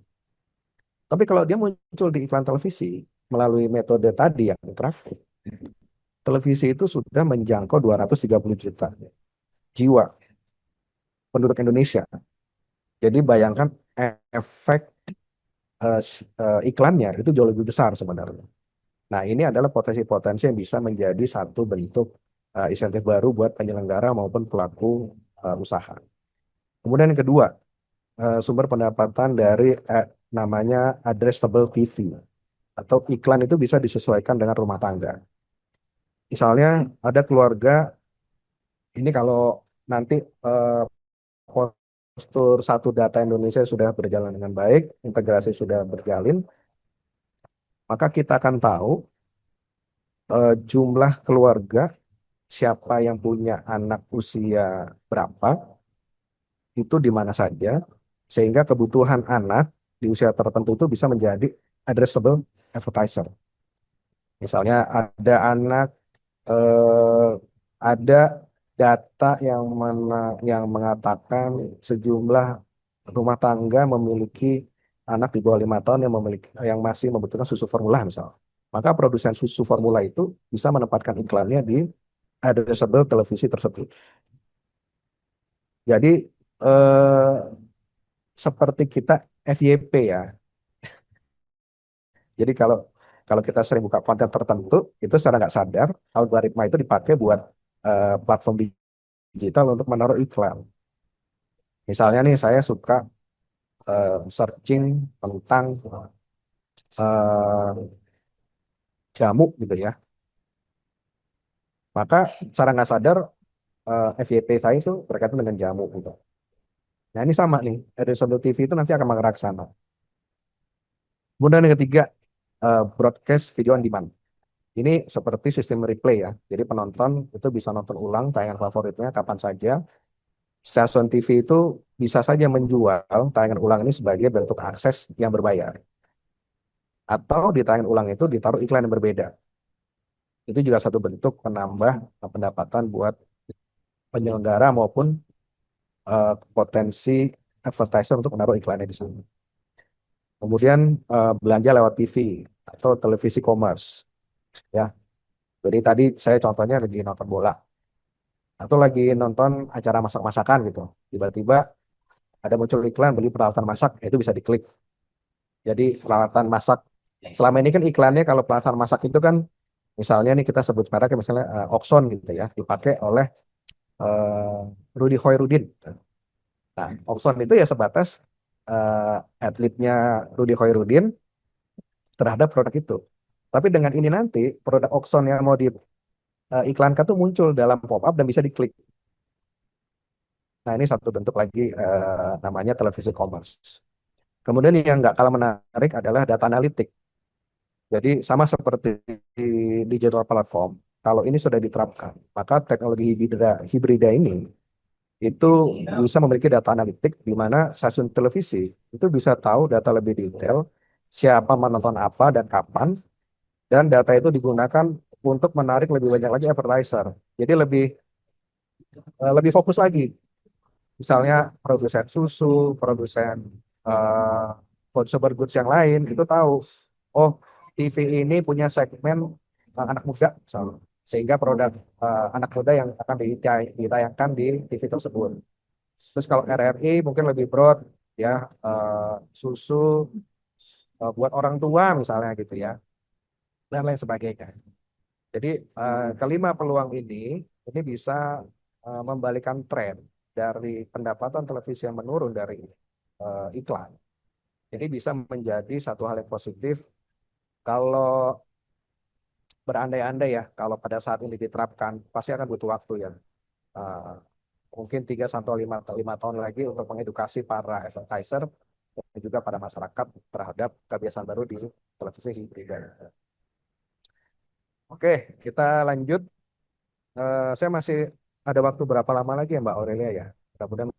Tapi kalau dia muncul di iklan televisi melalui metode tadi yang interaktif, televisi itu sudah menjangkau 230 juta jiwa penduduk Indonesia. Jadi bayangkan efek iklannya itu jauh lebih besar sebenarnya. Nah, ini adalah potensi-potensi yang bisa menjadi satu bentuk insentif baru buat penyelenggara maupun pelaku usaha. Kemudian yang kedua, sumber pendapatan dari namanya addressable TV atau iklan itu bisa disesuaikan dengan rumah tangga. Misalnya ada keluarga, ini kalau nanti postur satu data Indonesia sudah berjalan dengan baik, integrasi sudah berjalin, maka kita akan tahu jumlah keluarga, siapa yang punya anak usia berapa, itu di mana saja, sehingga kebutuhan anak di usia tertentu itu bisa menjadi addressable advertiser. Misalnya ada anak, ada data yang mengatakan sejumlah rumah tangga memiliki anak di bawah 5 tahun yang masih membutuhkan susu formula misalnya. Maka produsen susu formula itu bisa menempatkan iklannya di addressable televisi tersebut. Jadi seperti kita FYP ya. Jadi kalau kita sering buka konten tertentu, itu secara nggak sadar algoritma itu dipakai buat platform digital untuk menaruh iklan. Misalnya nih saya suka searching tentang jamu gitu ya. Maka secara nggak sadar FYP saya itu berkaitan dengan jamu gitu. Nah ini sama nih, addressable TV itu nanti akan mengarah ke sana. Kemudian yang ketiga, broadcast video on demand. Ini seperti sistem replay ya. Jadi penonton itu bisa nonton ulang tayangan favoritnya kapan saja. Stasiun TV itu bisa saja menjual tayangan ulang ini sebagai bentuk akses yang berbayar. Atau di tayangan ulang itu ditaruh iklan yang berbeda. Itu juga satu bentuk penambah pendapatan buat penyelenggara maupun potensi advertiser untuk menaruh iklannya di sini. Kemudian belanja lewat TV atau televisi commerce. Ya, jadi tadi saya contohnya lagi nonton bola atau lagi nonton acara masak-masakan gitu. Tiba-tiba ada muncul iklan beli peralatan masak, itu bisa diklik. Jadi peralatan masak, selama ini kan iklannya kalau peralatan masak itu kan, misalnya nih kita sebut merek misalnya Oxon gitu ya, dipakai oleh Rudy Hoirudin. Nah, Oxon itu ya sebatas atletnya Rudy Hoirudin terhadap produk itu. Tapi dengan ini nanti produk Oxon yang mau diiklankan tuh muncul dalam pop-up dan bisa diklik. Nah, ini satu bentuk lagi namanya televisi commerce. Kemudian yang nggak kalah menarik adalah data analitik. Jadi sama seperti di digital platform, kalau ini sudah diterapkan, maka teknologi hibrida ini itu bisa memiliki data analitik di mana stasiun televisi itu bisa tahu data lebih detail, siapa menonton apa dan kapan, dan data itu digunakan untuk menarik lebih banyak lagi advertiser. Jadi lebih fokus lagi. Misalnya produsen susu, produsen consumer goods yang lain itu tahu, oh TV ini punya segmen anak muda misalnya, sehingga produk anak muda yang akan ditayangkan di TV tersebut. Terus kalau RRI mungkin lebih broad ya, susu buat orang tua misalnya gitu ya, dan lain sebagainya. Jadi kelima peluang ini bisa membalikan tren dari pendapatan televisi yang menurun dari iklan. Jadi bisa menjadi satu hal yang positif kalau berandai-andai ya, kalau pada saat ini diterapkan pasti akan butuh waktu ya. Mungkin 3 sampai 5 tahun lagi untuk mengedukasi para advertiser dan juga pada masyarakat terhadap kebiasaan baru di televisi hibrida. Oke, kita lanjut. Saya masih ada waktu berapa lama lagi ya Mbak Aurelia ya? Mudah-mudahan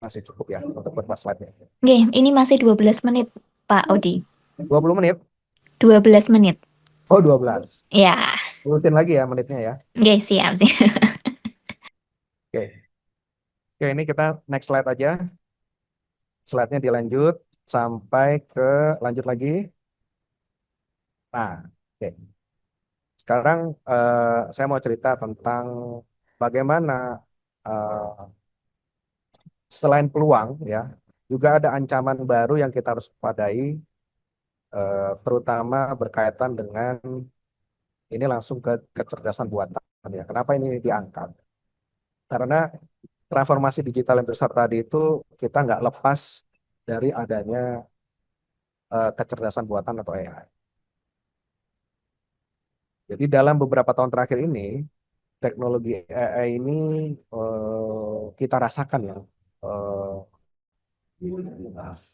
masih cukup ya untuk buat slide-nya. Oke, ini masih 12 menit, Pak Odi. 20 menit? 12 menit. Oh, 12. Ya, Urutin lagi ya menitnya ya. oke, siap sih. Oke. Oke, ini kita next slide aja. Slide-nya dilanjut sampai ke lanjut lagi. Nah, oke. Sekarang saya mau cerita tentang bagaimana selain peluang ya, juga ada ancaman baru yang kita harus padai, terutama berkaitan dengan ini langsung ke kecerdasan buatan. Ya, kenapa ini diangkat? Karena transformasi digital yang besar tadi itu kita nggak lepas dari adanya kecerdasan buatan atau AI. Jadi dalam beberapa tahun terakhir ini, teknologi AI ini kita rasakan ya, eh,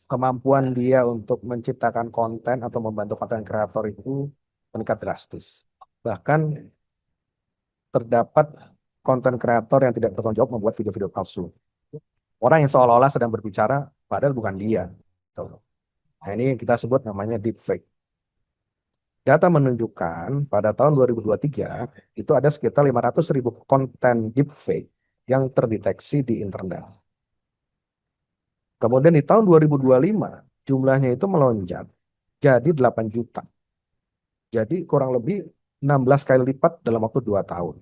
kemampuan dia untuk menciptakan konten atau membantu konten kreator itu meningkat drastis. Bahkan terdapat konten kreator yang tidak bertanggung jawab membuat video-video palsu. Orang yang seolah-olah sedang berbicara, padahal bukan dia. Nah, ini yang kita sebut namanya deepfake. Data menunjukkan pada tahun 2023 itu ada sekitar 500.000 konten deepfake yang terdeteksi di internet. Kemudian di tahun 2025 jumlahnya itu melonjak jadi 8 juta. Jadi kurang lebih 16 kali lipat dalam waktu 2 tahun.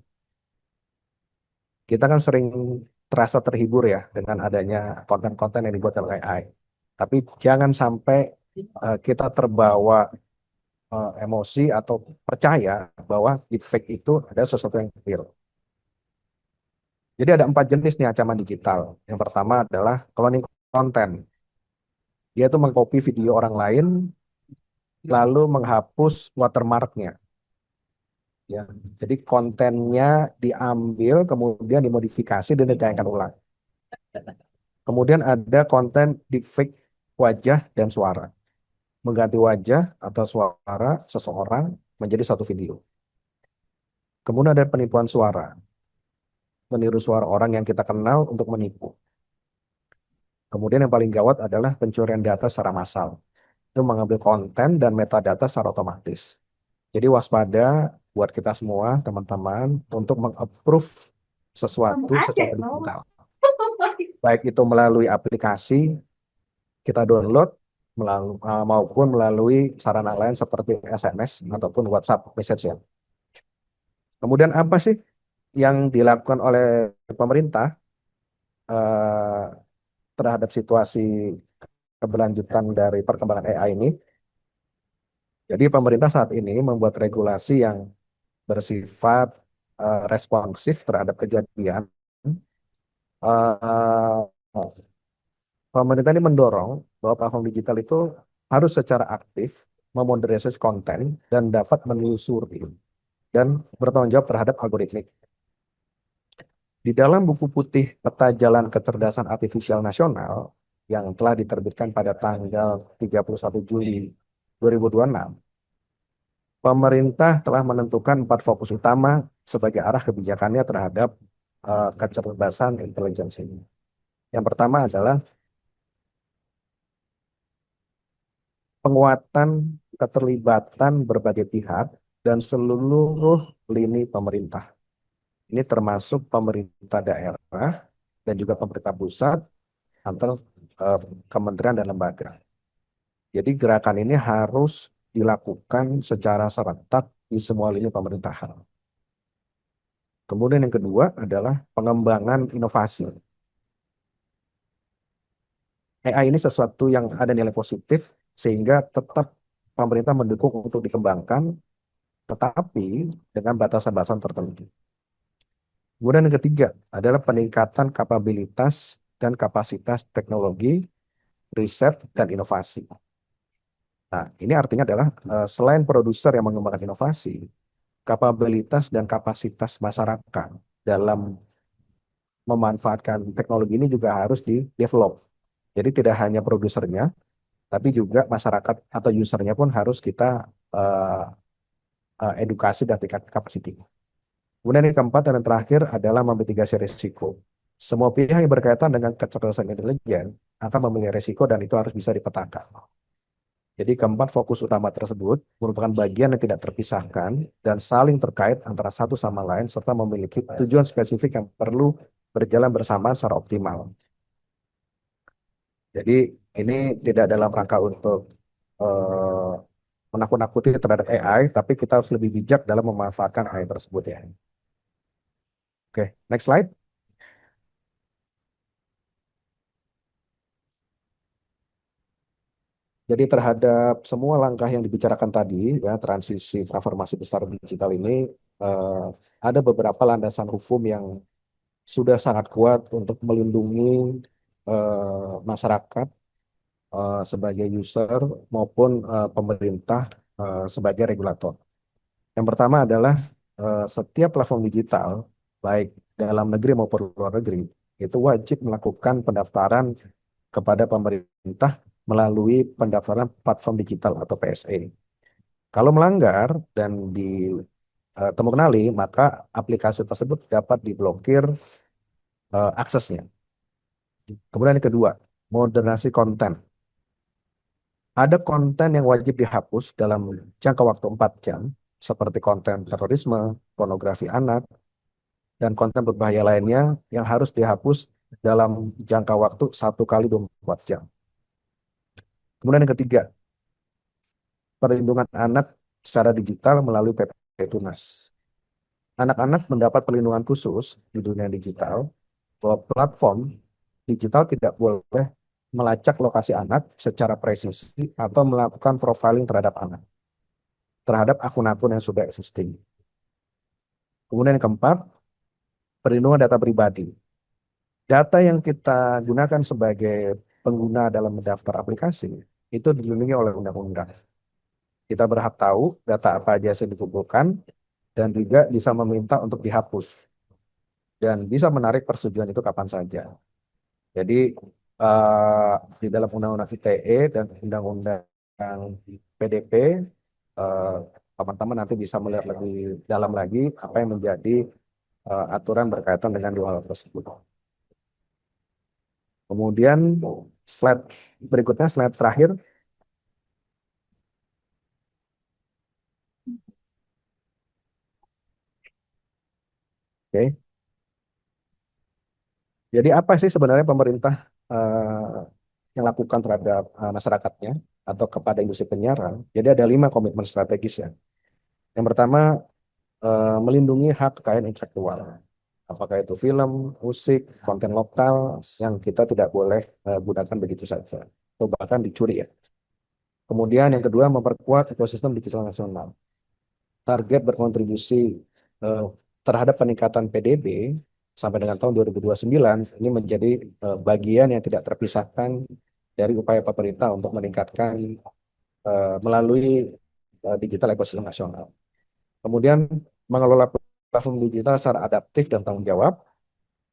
Kita kan sering terasa terhibur ya dengan adanya konten-konten yang dibuat oleh AI. Tapi jangan sampai kita terbawa emosi atau percaya bahwa deepfake itu ada sesuatu yang real. Jadi ada 4 jenis nih ancaman digital. Yang pertama adalah cloning konten. Dia itu mengcopy video orang lain lalu menghapus watermarknya. Ya, jadi kontennya diambil kemudian dimodifikasi dan ditayangkan ulang. Kemudian ada konten deepfake wajah dan suara. Mengganti wajah atau suara seseorang menjadi satu video. Kemudian ada penipuan suara. Meniru suara orang yang kita kenal untuk menipu. Kemudian yang paling gawat adalah pencurian data secara massal. Itu mengambil konten dan metadata secara otomatis. Jadi waspada buat kita semua, teman-teman, untuk meng-approve sesuatu secara digital. Baik itu melalui aplikasi, kita download, maupun melalui sarana lain seperti SMS ataupun WhatsApp message ya. Kemudian apa sih yang dilakukan oleh pemerintah terhadap situasi keberlanjutan dari perkembangan AI ini? Jadi pemerintah saat ini membuat regulasi yang bersifat responsif terhadap kejadian. Pemerintah ini mendorong bahwa platform digital itu harus secara aktif memoderasi konten dan dapat menelusuri dan bertanggung jawab terhadap algoritmik. Di dalam buku putih Peta Jalan Kecerdasan Artifisial Nasional yang telah diterbitkan pada tanggal 31 Juli 2026, pemerintah telah menentukan 4 fokus utama sebagai arah kebijakannya terhadap kecerdasan intelijensi ini. Yang pertama adalah penguatan keterlibatan berbagai pihak dan seluruh lini pemerintah. Ini termasuk pemerintah daerah dan juga pemerintah pusat, antar kementerian dan lembaga. Jadi gerakan ini harus dilakukan secara serentak di semua lini pemerintahan. Kemudian yang kedua adalah pengembangan inovasi. AI ini sesuatu yang ada nilai positif sehingga tetap pemerintah mendukung untuk dikembangkan, tetapi dengan batasan-batasan tertentu. Kemudian yang ketiga adalah peningkatan kapabilitas dan kapasitas teknologi, riset, dan inovasi. Nah, ini artinya adalah selain produser yang mengembangkan inovasi, kapabilitas dan kapasitas masyarakat dalam memanfaatkan teknologi ini juga harus di-develop. Jadi tidak hanya produsernya, tapi juga masyarakat atau usernya pun harus kita edukasi dan tingkat kapasiti. Kemudian yang keempat dan yang terakhir adalah memitigasi risiko. Semua pihak yang berkaitan dengan kecerdasan intelijen akan memiliki risiko dan itu harus bisa dipetakan. Jadi keempat fokus utama tersebut merupakan bagian yang tidak terpisahkan dan saling terkait antara satu sama lain serta memiliki tujuan spesifik yang perlu berjalan bersama secara optimal. Jadi ini tidak dalam rangka untuk menakut-nakuti terhadap AI, tapi kita harus lebih bijak dalam memanfaatkan AI tersebut ya. Oke, next slide. Jadi terhadap semua langkah yang dibicarakan tadi, ya transisi transformasi besar digital ini ada beberapa landasan hukum yang sudah sangat kuat untuk melindungi masyarakat sebagai user maupun pemerintah sebagai regulator. Yang pertama adalah setiap platform digital, baik dalam negeri maupun luar negeri, itu wajib melakukan pendaftaran kepada pemerintah melalui pendaftaran platform digital atau PSE. Kalau melanggar dan ditemukan, maka aplikasi tersebut dapat diblokir aksesnya. Kemudian yang kedua, moderasi konten. Ada konten yang wajib dihapus dalam jangka waktu 4 jam, seperti konten terorisme, pornografi anak, dan konten berbahaya lainnya yang harus dihapus dalam jangka waktu 1 kali 24 jam. Kemudian yang ketiga, perlindungan anak secara digital melalui PP Tunas. Anak-anak mendapat perlindungan khusus di dunia digital, bahwa platform digital tidak boleh melacak lokasi anak secara presisi atau melakukan profiling terhadap anak, terhadap akun-akun yang sudah existing. Kemudian yang keempat, perlindungan data pribadi. Data yang kita gunakan sebagai pengguna dalam mendaftar aplikasi itu dilindungi oleh undang-undang. Kita berhak tahu data apa aja yang dikumpulkan dan juga bisa meminta untuk dihapus dan bisa menarik persetujuan itu kapan saja. Jadi di dalam undang-undang ITE dan undang-undang PDP, teman-teman nanti bisa melihat lebih dalam lagi apa yang menjadi aturan berkaitan dengan dua hal tersebut. Kemudian slide berikutnya, slide terakhir. Oke. Jadi apa sih sebenarnya pemerintah yang lakukan terhadap masyarakatnya atau kepada industri penyiaran? Jadi ada 5 komitmen strategis ya. Yang pertama, melindungi hak kekayaan intelektual. Apakah itu film, musik, konten lokal yang kita tidak boleh gunakan begitu saja, atau bahkan dicuri ya. Kemudian yang kedua, memperkuat ekosistem digital nasional. Target berkontribusi terhadap peningkatan PDB sampai dengan tahun 2029 ini menjadi bagian yang tidak terpisahkan dari upaya pemerintah untuk meningkatkan melalui digital ekosistem nasional. Kemudian mengelola platform digital secara adaptif dan tanggung jawab,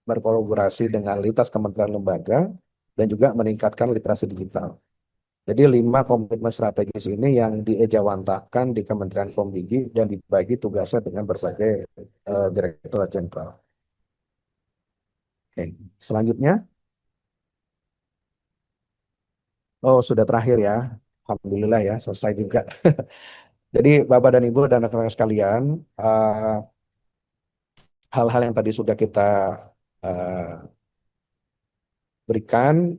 berkolaborasi dengan lintas kementerian lembaga, dan juga meningkatkan literasi digital. Jadi 5 komitmen strategis ini yang diejawantahkan di Kementerian Komdigi dan dibagi tugasnya dengan berbagai direktorat jenderal. Oke, selanjutnya. Oh, sudah terakhir ya. Alhamdulillah ya, selesai juga. Jadi Bapak dan Ibu dan rekan-rekan sekalian, hal-hal yang tadi sudah kita berikan,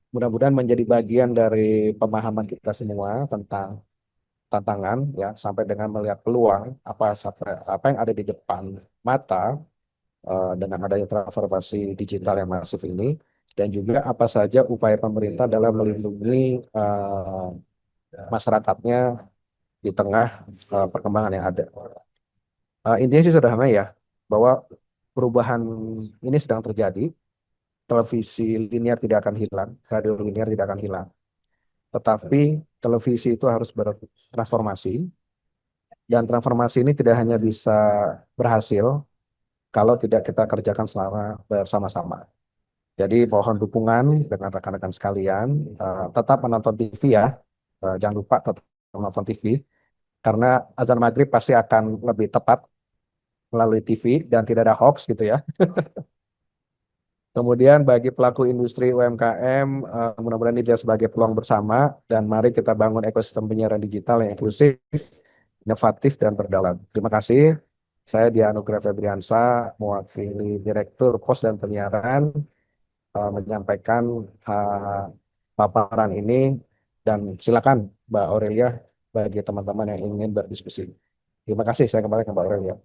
mudah-mudahan menjadi bagian dari pemahaman kita semua tentang tantangan ya, sampai dengan melihat peluang apa yang ada di depan mata dengan adanya transformasi digital yang masif ini, dan juga apa saja upaya pemerintah dalam melindungi masyarakatnya di tengah perkembangan yang ada. Intinya sih sederhana ya, bahwa perubahan ini sedang terjadi. Televisi linear tidak akan hilang, radio linear tidak akan hilang. Tetapi televisi itu harus bertransformasi, dan transformasi ini tidak hanya bisa berhasil kalau tidak kita kerjakan selama bersama-sama. Jadi mohon dukungan dengan rekan-rekan sekalian, tetap menonton TV ya, jangan lupa tetap menonton TV, karena azan maghrib pasti akan lebih tepat melalui TV dan tidak ada hoax gitu ya. Kemudian bagi pelaku industri UMKM, mudah-mudahan ini sebagai peluang bersama, dan mari kita bangun ekosistem penyiaran digital yang inklusif, inovatif, dan berdaulat. Terima kasih. Saya Dianugrah Febriansa, mewakili Direktur Pos dan Penyiaran, menyampaikan paparan ini, dan silakan Mbak Aurelia bagi teman-teman yang ingin berdiskusi. Terima kasih, saya kembali ke Mbak Aurelia.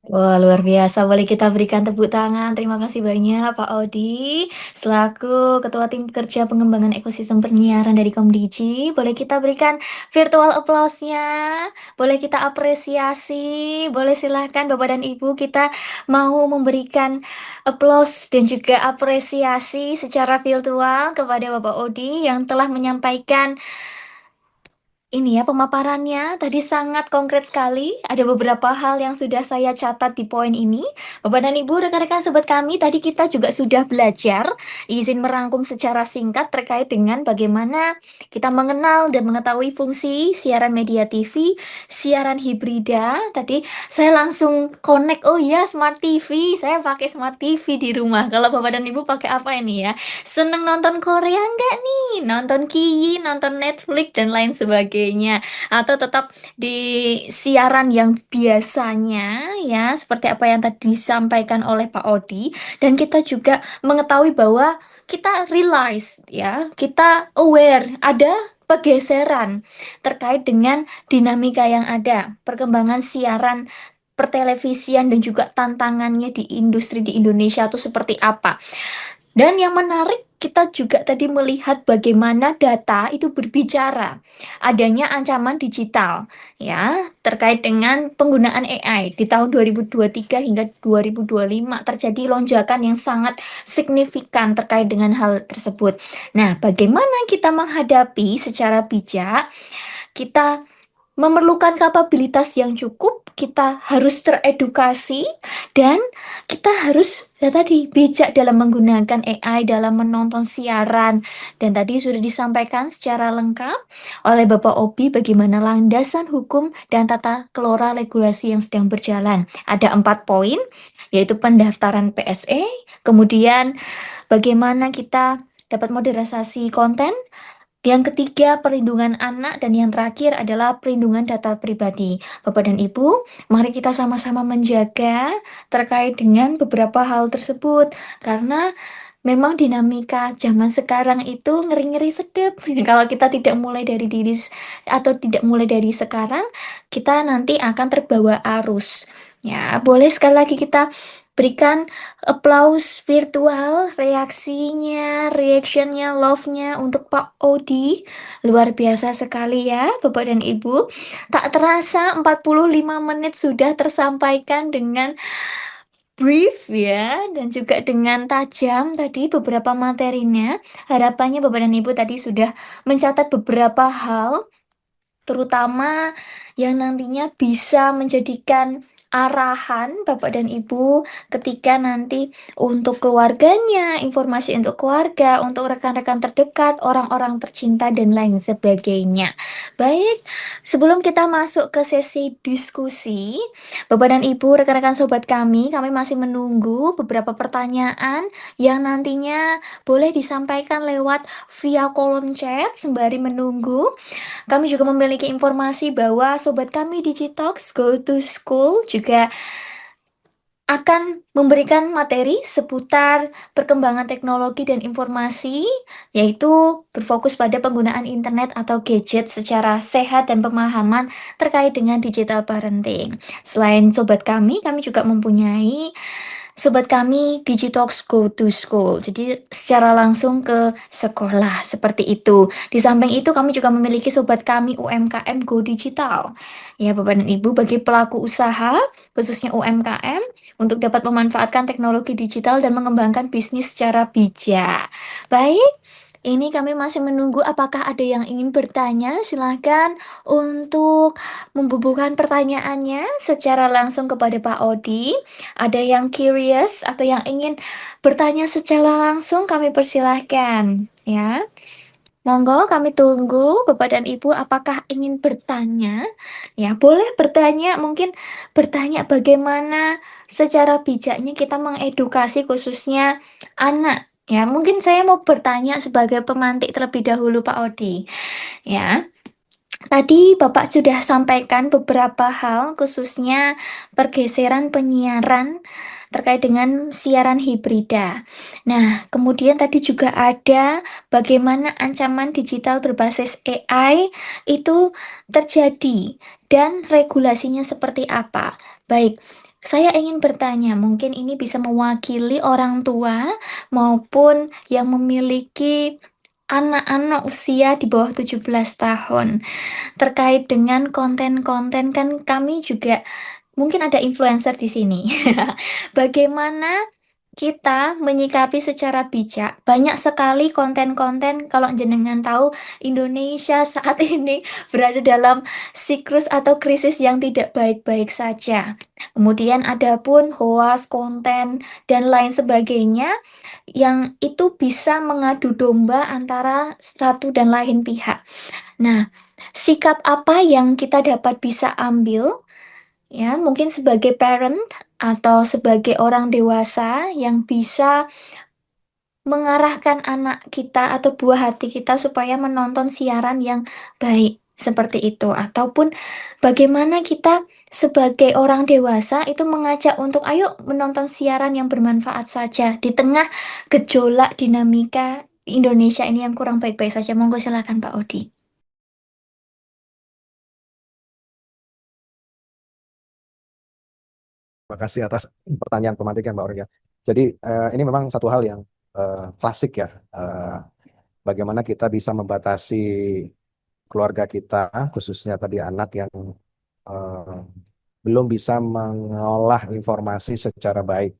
Wah, luar biasa. Boleh kita berikan tepuk tangan. Terima kasih banyak, Pak Odi, selaku Ketua Tim Kerja Pengembangan Ekosistem Penyiaran dari Komdiji. Boleh kita berikan virtual applause-nya. Boleh kita apresiasi. Boleh silahkan Bapak dan Ibu, kita mau memberikan applause dan juga apresiasi secara virtual kepada Bapak Odi yang telah menyampaikan ini ya pemaparannya tadi sangat konkret sekali. Ada beberapa hal yang sudah saya catat di poin ini. Bapak dan Ibu, rekan-rekan sobat kami, tadi kita juga sudah belajar izin merangkum secara singkat terkait dengan bagaimana kita mengenal dan mengetahui fungsi siaran media TV, siaran hibrida. Tadi saya langsung connect, oh iya Smart TV, saya pakai Smart TV di rumah. Kalau Bapak dan Ibu pakai apa ini ya? Seneng nonton Korea nggak nih? Nonton Kiyi, nonton Netflix, dan lain sebagainya. Atau tetap di siaran yang biasanya ya, seperti apa yang tadi disampaikan oleh Pak Odi. Dan kita juga mengetahui bahwa kita realize ya, kita aware ada pergeseran terkait dengan dinamika yang ada, perkembangan siaran pertelevisian dan juga tantangannya di industri di Indonesia itu seperti apa. Dan yang menarik, kita juga tadi melihat bagaimana data itu berbicara. Adanya ancaman digital, ya, terkait dengan penggunaan AI di tahun 2023 hingga 2025 terjadi lonjakan yang sangat signifikan terkait dengan hal tersebut. Nah, bagaimana kita menghadapi secara bijak? Kita memerlukan kapabilitas yang cukup, kita harus teredukasi, dan kita harus ya tadi bijak dalam menggunakan AI dalam menonton siaran. Dan tadi sudah disampaikan secara lengkap oleh Bapak Obi bagaimana landasan hukum dan tata kelola regulasi yang sedang berjalan. Ada 4 poin, yaitu pendaftaran PSE, kemudian bagaimana kita dapat modernisasi konten, yang ketiga, perlindungan anak, dan yang terakhir adalah perlindungan data pribadi. Bapak dan Ibu, mari kita sama-sama menjaga terkait dengan beberapa hal tersebut. Karena memang dinamika zaman sekarang itu ngeri-ngeri sedep. Kalau kita tidak mulai dari atau tidak mulai dari sekarang, kita nanti akan terbawa arus. Ya, boleh sekali lagi kita berikan applause virtual, reactionnya, love-nya untuk Pak Odi. Luar biasa sekali ya, Bapak dan Ibu. Tak terasa 45 menit sudah tersampaikan dengan brief ya, dan juga dengan tajam tadi beberapa materinya. Harapannya Bapak dan Ibu tadi sudah mencatat beberapa hal, terutama yang nantinya bisa menjadikan arahan Bapak dan Ibu ketika nanti untuk keluarganya, informasi untuk keluarga, untuk rekan-rekan terdekat, orang-orang tercinta, dan lain sebagainya. Baik, sebelum kita masuk ke sesi diskusi, Bapak dan Ibu, rekan-rekan sobat kami masih menunggu beberapa pertanyaan yang nantinya boleh disampaikan lewat via kolom chat sembari menunggu. Kami juga memiliki informasi bahwa sobat kami Digitox Go to School juga akan memberikan materi seputar perkembangan teknologi dan informasi, yaitu berfokus pada penggunaan internet atau gadget secara sehat dan pemahaman terkait dengan digital parenting. Selain sobat kami juga mempunyai sobat kami Digitox Go to School. Jadi secara langsung ke sekolah seperti itu. Di samping itu kami juga memiliki sobat kami UMKM Go Digital. Ya Bapak dan Ibu, bagi pelaku usaha khususnya UMKM untuk dapat memanfaatkan teknologi digital dan mengembangkan bisnis secara bijak. Baik, ini kami masih menunggu apakah ada yang ingin bertanya. Silahkan untuk membubuhkan pertanyaannya secara langsung kepada Pak Odi. Ada yang curious atau yang ingin bertanya secara langsung, kami persilahkan ya. Monggo kami tunggu Bapak dan Ibu apakah ingin bertanya. Ya, boleh bertanya, mungkin bertanya bagaimana secara bijaknya kita mengedukasi khususnya anak. Ya, mungkin saya mau bertanya sebagai pemantik terlebih dahulu Pak Odi. Ya. Tadi Bapak sudah sampaikan beberapa hal, khususnya pergeseran penyiaran terkait dengan siaran hibrida. Nah, kemudian tadi juga ada bagaimana ancaman digital berbasis AI itu terjadi dan regulasinya seperti apa. Baik, Saya ingin bertanya, mungkin ini bisa mewakili orang tua maupun yang memiliki anak-anak usia di bawah 17 tahun. Terkait dengan konten-konten, kan kami juga mungkin ada influencer di sini. Bagaimana kita menyikapi secara bijak? Banyak sekali konten-konten, kalau jenengan tahu, Indonesia saat ini berada dalam siklus atau krisis yang tidak baik-baik saja. Kemudian ada pun hoax, konten, dan lain sebagainya yang itu bisa mengadu domba antara satu dan lain pihak. Nah, sikap apa yang kita dapat bisa ambil, ya, mungkin sebagai parent atau sebagai orang dewasa yang bisa mengarahkan anak kita atau buah hati kita supaya menonton siaran yang baik seperti itu, ataupun bagaimana kita sebagai orang dewasa itu mengajak untuk ayo menonton siaran yang bermanfaat saja di tengah gejolak dinamika Indonesia ini yang kurang baik-baik saja. Monggo silakan Pak Odi. Terima kasih atas pertanyaan pemantik ya Mbak Aurelia. Jadi ini memang satu hal yang klasik ya. Bagaimana kita bisa membatasi keluarga kita, khususnya tadi anak yang eh, belum bisa mengolah informasi secara baik.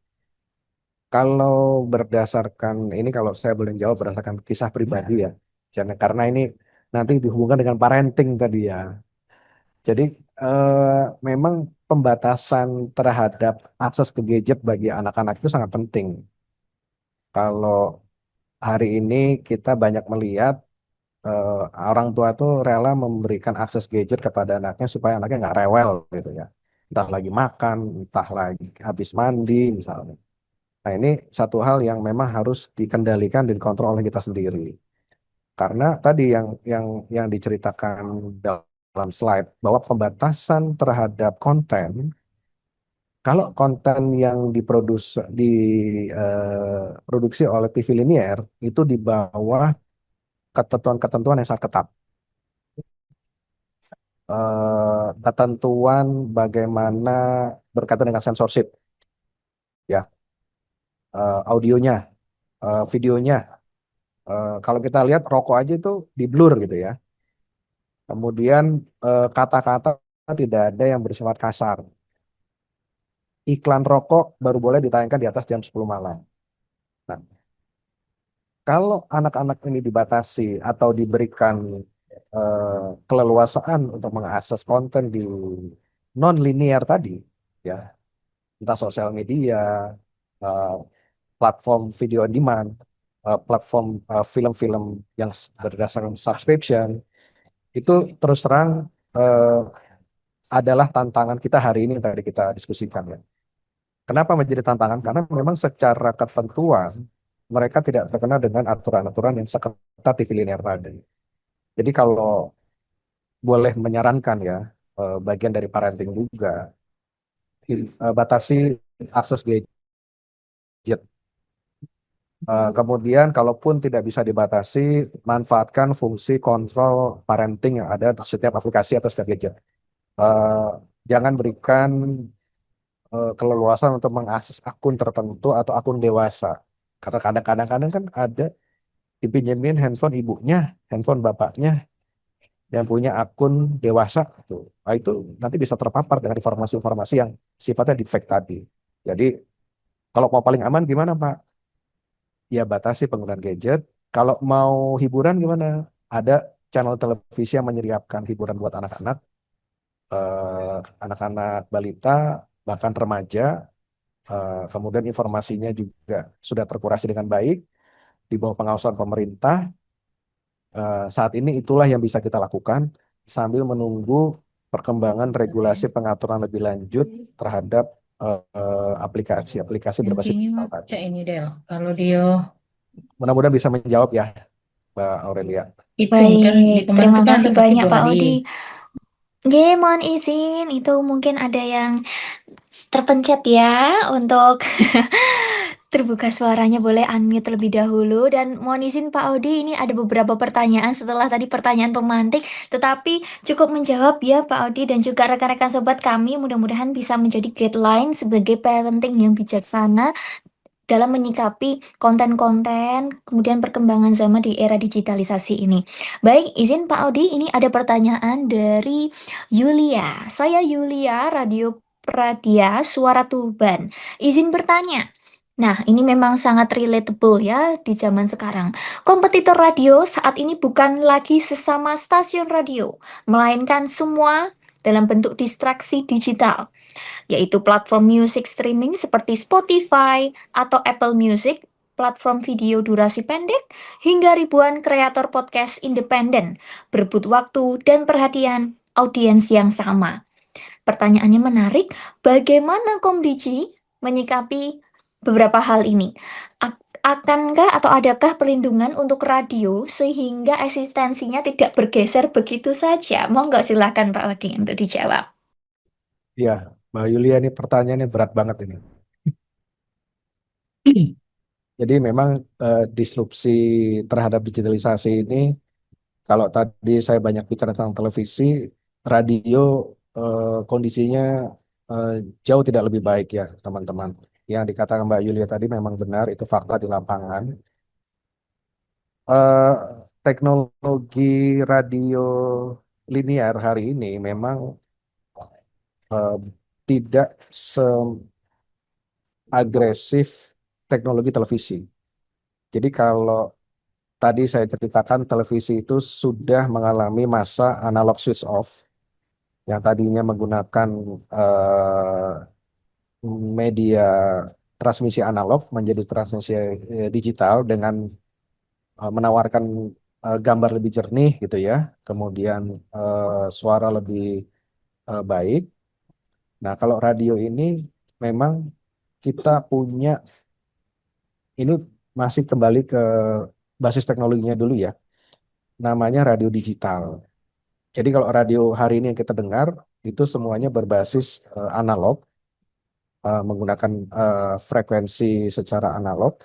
Kalau berdasarkan ini, kalau saya boleh jawab berdasarkan kisah pribadi ya, karena ini nanti dihubungkan dengan parenting tadi ya. Jadi memang pembatasan terhadap akses ke gadget bagi anak-anak itu sangat penting. Kalau hari ini kita banyak melihat eh, orang tua tuh rela memberikan akses gadget kepada anaknya supaya anaknya nggak rewel gitu ya. Entah lagi makan, entah lagi habis mandi misalnya. Nah ini satu hal yang memang harus dikendalikan dan dikontrol oleh kita sendiri. Karena tadi yang diceritakan dalam slide bahwa pembatasan terhadap konten, kalau konten yang diproduksi oleh TV linear itu di bawah ketentuan-ketentuan yang sangat ketat. Ketentuan bagaimana berkaitan dengan censorship, ya, audionya, videonya. Kalau kita lihat rokok aja itu di blur gitu ya. Kemudian kata-kata tidak ada yang bersifat kasar. Iklan rokok baru boleh ditayangkan di atas jam 10 malam. Nah, kalau anak-anak ini dibatasi atau diberikan keleluasaan untuk mengakses konten di non-linear tadi, ya, entah sosial media, eh, platform video on demand, platform film-film yang berdasarkan subscription, itu terus terang eh, adalah tantangan kita hari ini yang tadi kita diskusikan ya. Kenapa menjadi tantangan? Karena memang secara ketentuan mereka tidak terkena dengan aturan-aturan yang seketat TV linear tadi. Jadi kalau boleh menyarankan ya, bagian dari parenting juga, batasi akses gadget. Kemudian kalaupun tidak bisa dibatasi, manfaatkan fungsi kontrol parenting yang ada di setiap aplikasi atau setiap gadget. Jangan berikan keleluasan untuk mengakses akun tertentu atau akun dewasa. Karena kadang-kadang kan ada dipinjemin handphone ibunya, handphone bapaknya yang punya akun dewasa. Tuh. Nah, itu nanti bisa terpapar dengan informasi-informasi yang sifatnya defect tadi. Jadi kalau mau paling aman gimana Pak? Ya batasi penggunaan gadget. Kalau mau hiburan gimana? Ada channel televisi yang menyediakan hiburan buat anak-anak, anak-anak balita, bahkan remaja. Kemudian informasinya juga sudah terkurasi dengan baik di bawah pengawasan pemerintah. Saat ini itulah yang bisa kita lakukan sambil menunggu perkembangan regulasi pengaturan lebih lanjut terhadap aplikasi-aplikasi berbasis digital tadi. Cak ini Del, kalau dia Mudah-mudahan bisa menjawab ya, Mbak Aurelia. itu kan di Baik, kemarin terima itu kan kasih ada sakit banyak 2 Pak hari. Odi. Nggih, mohon izin, itu mungkin ada yang terpencet ya untuk terbuka suaranya, boleh unmute terlebih dahulu. Dan mohon izin Pak Audi, ini ada beberapa pertanyaan setelah tadi pertanyaan pemantik, tetapi cukup menjawab ya Pak Audi dan juga rekan-rekan sobat kami. Mudah-mudahan bisa menjadi guideline sebagai parenting yang bijaksana dalam menyikapi konten-konten, kemudian perkembangan zaman di era digitalisasi ini. Baik, izin Pak Audi, ini ada pertanyaan dari Yulia. Saya Yulia, Radio Pradia, Suara Tuban. Izin bertanya. Nah, ini memang sangat relatable ya di zaman sekarang. Kompetitor radio saat ini bukan lagi sesama stasiun radio, melainkan semua dalam bentuk distraksi digital, yaitu platform music streaming seperti Spotify atau Apple Music, platform video durasi pendek, hingga ribuan kreator podcast independen berebut waktu dan perhatian audiens yang sama. Pertanyaannya menarik, bagaimana Komdiji menyikapi beberapa hal ini? Akankah atau adakah perlindungan untuk radio sehingga eksistensinya tidak bergeser begitu saja? Monggo silakan Pak Odi untuk dijawab. Ya, Mbak Yulia, ini pertanyaannya berat banget ini. Jadi memang disrupsi terhadap digitalisasi ini, kalau tadi saya banyak bicara tentang televisi, radio kondisinya eh, jauh tidak lebih baik ya teman-teman. Yang dikatakan Mbak Yulia tadi memang benar, itu fakta di lapangan. Eh, Teknologi radio linear hari ini memang eh, tidak seagresif teknologi televisi. Jadi kalau tadi saya ceritakan televisi itu sudah mengalami masa analog switch off yang tadinya menggunakan eh, media transmisi analog menjadi transmisi digital dengan menawarkan gambar lebih jernih gitu ya, kemudian suara lebih baik. Nah, kalau radio ini memang kita punya ini masih kembali ke basis teknologinya dulu ya, namanya radio digital. Jadi kalau radio hari ini yang kita dengar itu semuanya berbasis analog, menggunakan frekuensi secara analog.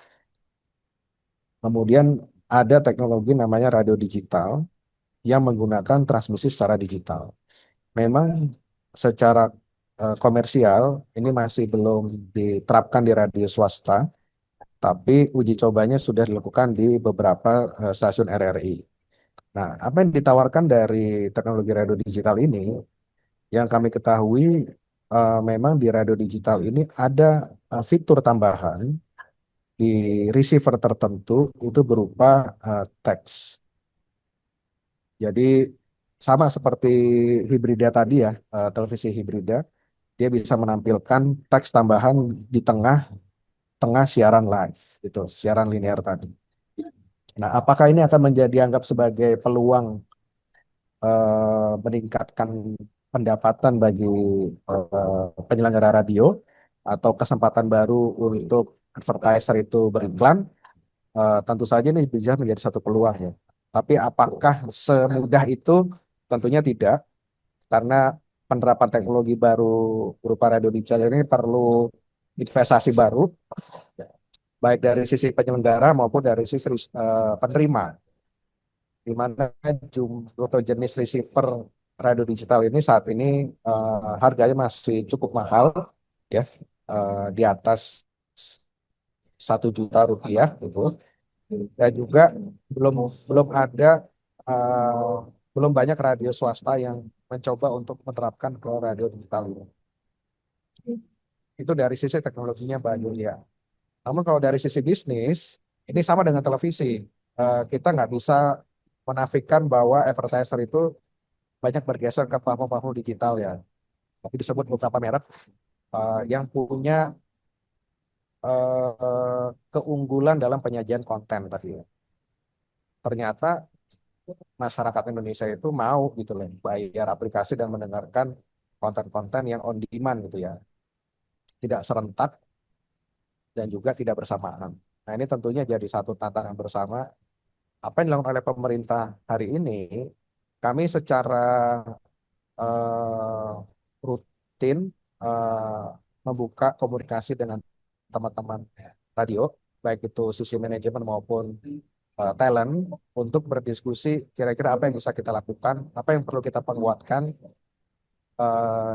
Kemudian ada teknologi namanya radio digital yang menggunakan transmisi secara digital. Memang secara komersial ini masih belum diterapkan di radio swasta, tapi uji cobanya sudah dilakukan di beberapa stasiun RRI. Nah, apa yang ditawarkan dari teknologi radio digital ini, yang kami ketahui memang di radio digital ini ada fitur tambahan di receiver tertentu itu berupa teks. Jadi sama seperti hibrida tadi ya, televisi hibrida, dia bisa menampilkan teks tambahan di tengah tengah siaran live, gitu, siaran linear tadi. Nah, apakah ini akan dianggap sebagai peluang meningkatkan pendapatan bagi penyelenggara radio atau kesempatan baru untuk advertiser itu beriklan? Tentu saja ini bisa menjadi satu peluang ya. Tapi apakah semudah itu? Tentunya tidak, karena penerapan teknologi baru berupa radio digital ini perlu investasi baru, baik dari sisi penyelenggara maupun dari sisi penerima, di mana jumlah atau jenis receiver radio digital ini saat ini harganya masih cukup mahal, ya, di atas 1 juta rupiah gitu. Dan juga belum belum ada eh, belum banyak radio swasta yang mencoba untuk menerapkan ke radio digital ini. Itu dari sisi teknologinya Mbak Julia. Namun kalau dari sisi bisnis, ini sama dengan televisi. Kita nggak bisa menafikan bahwa advertiser itu banyak bergeser ke platform-platform digital ya. Tapi disebut beberapa merek yang punya keunggulan dalam penyajian konten tadi ya. Ternyata masyarakat Indonesia itu mau gitu loh bayar aplikasi dan mendengarkan konten-konten yang on demand gitu ya. Tidak serentak dan juga tidak bersamaan. Nah, ini tentunya jadi satu tantangan bersama. Apa yang dilakukan oleh pemerintah hari ini, kami secara eh, rutin eh, membuka komunikasi dengan teman-teman radio, baik itu sisi manajemen maupun talent, untuk berdiskusi kira-kira apa yang bisa kita lakukan, apa yang perlu kita penguatkan,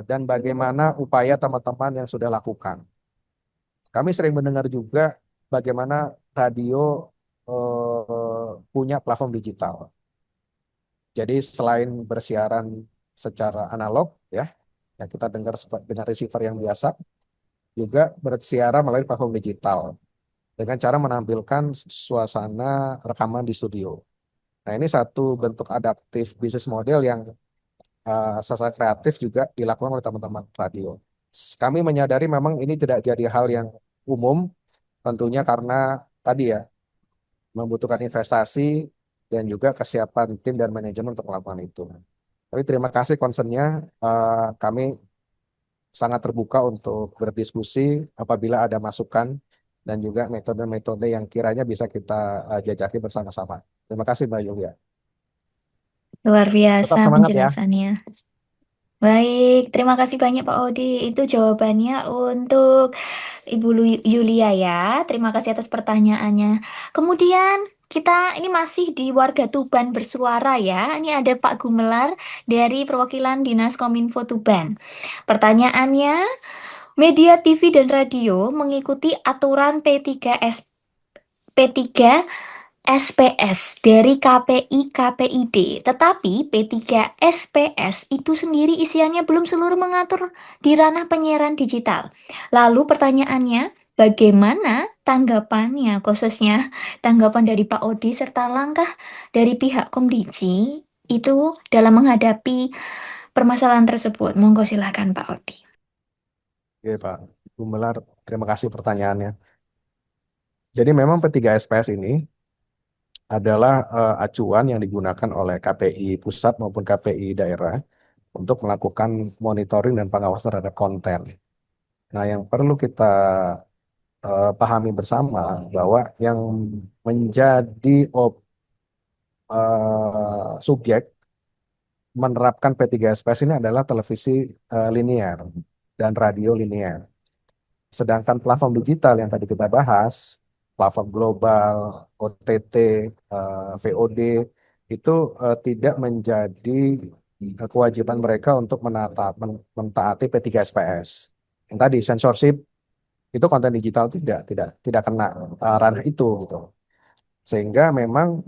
dan bagaimana upaya teman-teman yang sudah lakukan. Kami sering mendengar juga bagaimana radio punya platform digital. Jadi selain bersiaran secara analog, ya, yang kita dengar dengan receiver yang biasa, juga bersiaran melalui platform digital dengan cara menampilkan suasana rekaman di studio. Nah, ini satu bentuk adaptif bisnis model yang secara kreatif juga dilakukan oleh teman-teman radio. Kami menyadari memang ini tidak jadi hal yang umum, tentunya karena tadi ya, membutuhkan investasi dan juga kesiapan tim dan manajemen untuk melakukan itu. Tapi terima kasih concernnya, kami sangat terbuka untuk berdiskusi apabila ada masukan dan juga metode-metode yang kiranya bisa kita jajaki bersama-sama. Terima kasih Mbak Yulia. Luar Tetap biasa semangat ya. penjelasannya. Baik, terima kasih banyak Pak Odi. Itu jawabannya untuk Ibu Yulia ya. Terima kasih atas pertanyaannya. Kemudian kita ini masih di warga Tuban bersuara ya. Ini ada Pak Gumelar dari perwakilan Dinas Kominfo Tuban. Pertanyaannya, media TV dan radio mengikuti aturan P3S P3 SPS dari KPI KPID, tetapi P3 SPS itu sendiri isiannya belum seluruh mengatur di ranah penyiaran digital. Lalu pertanyaannya, bagaimana tanggapannya, khususnya tanggapan dari Pak Odi serta langkah dari pihak Komdiji itu dalam menghadapi permasalahan tersebut? Monggo silakan Pak Odi. Oke Pak Gumelar, terima kasih pertanyaannya. Jadi memang P3SPS ini adalah acuan yang digunakan oleh KPI pusat maupun KPI daerah untuk melakukan monitoring dan pengawasan terhadap konten. Nah, yang perlu kita pahami bersama bahwa yang menjadi subjek menerapkan P3SPS ini adalah televisi linear dan radio linear. Sedangkan platform digital yang tadi kita bahas, platform global, OTT, VOD, itu tidak menjadi kewajiban mereka untuk mentaati P3SPS. Yang tadi censorship itu konten digital tidak kena ranah itu gitu. Sehingga memang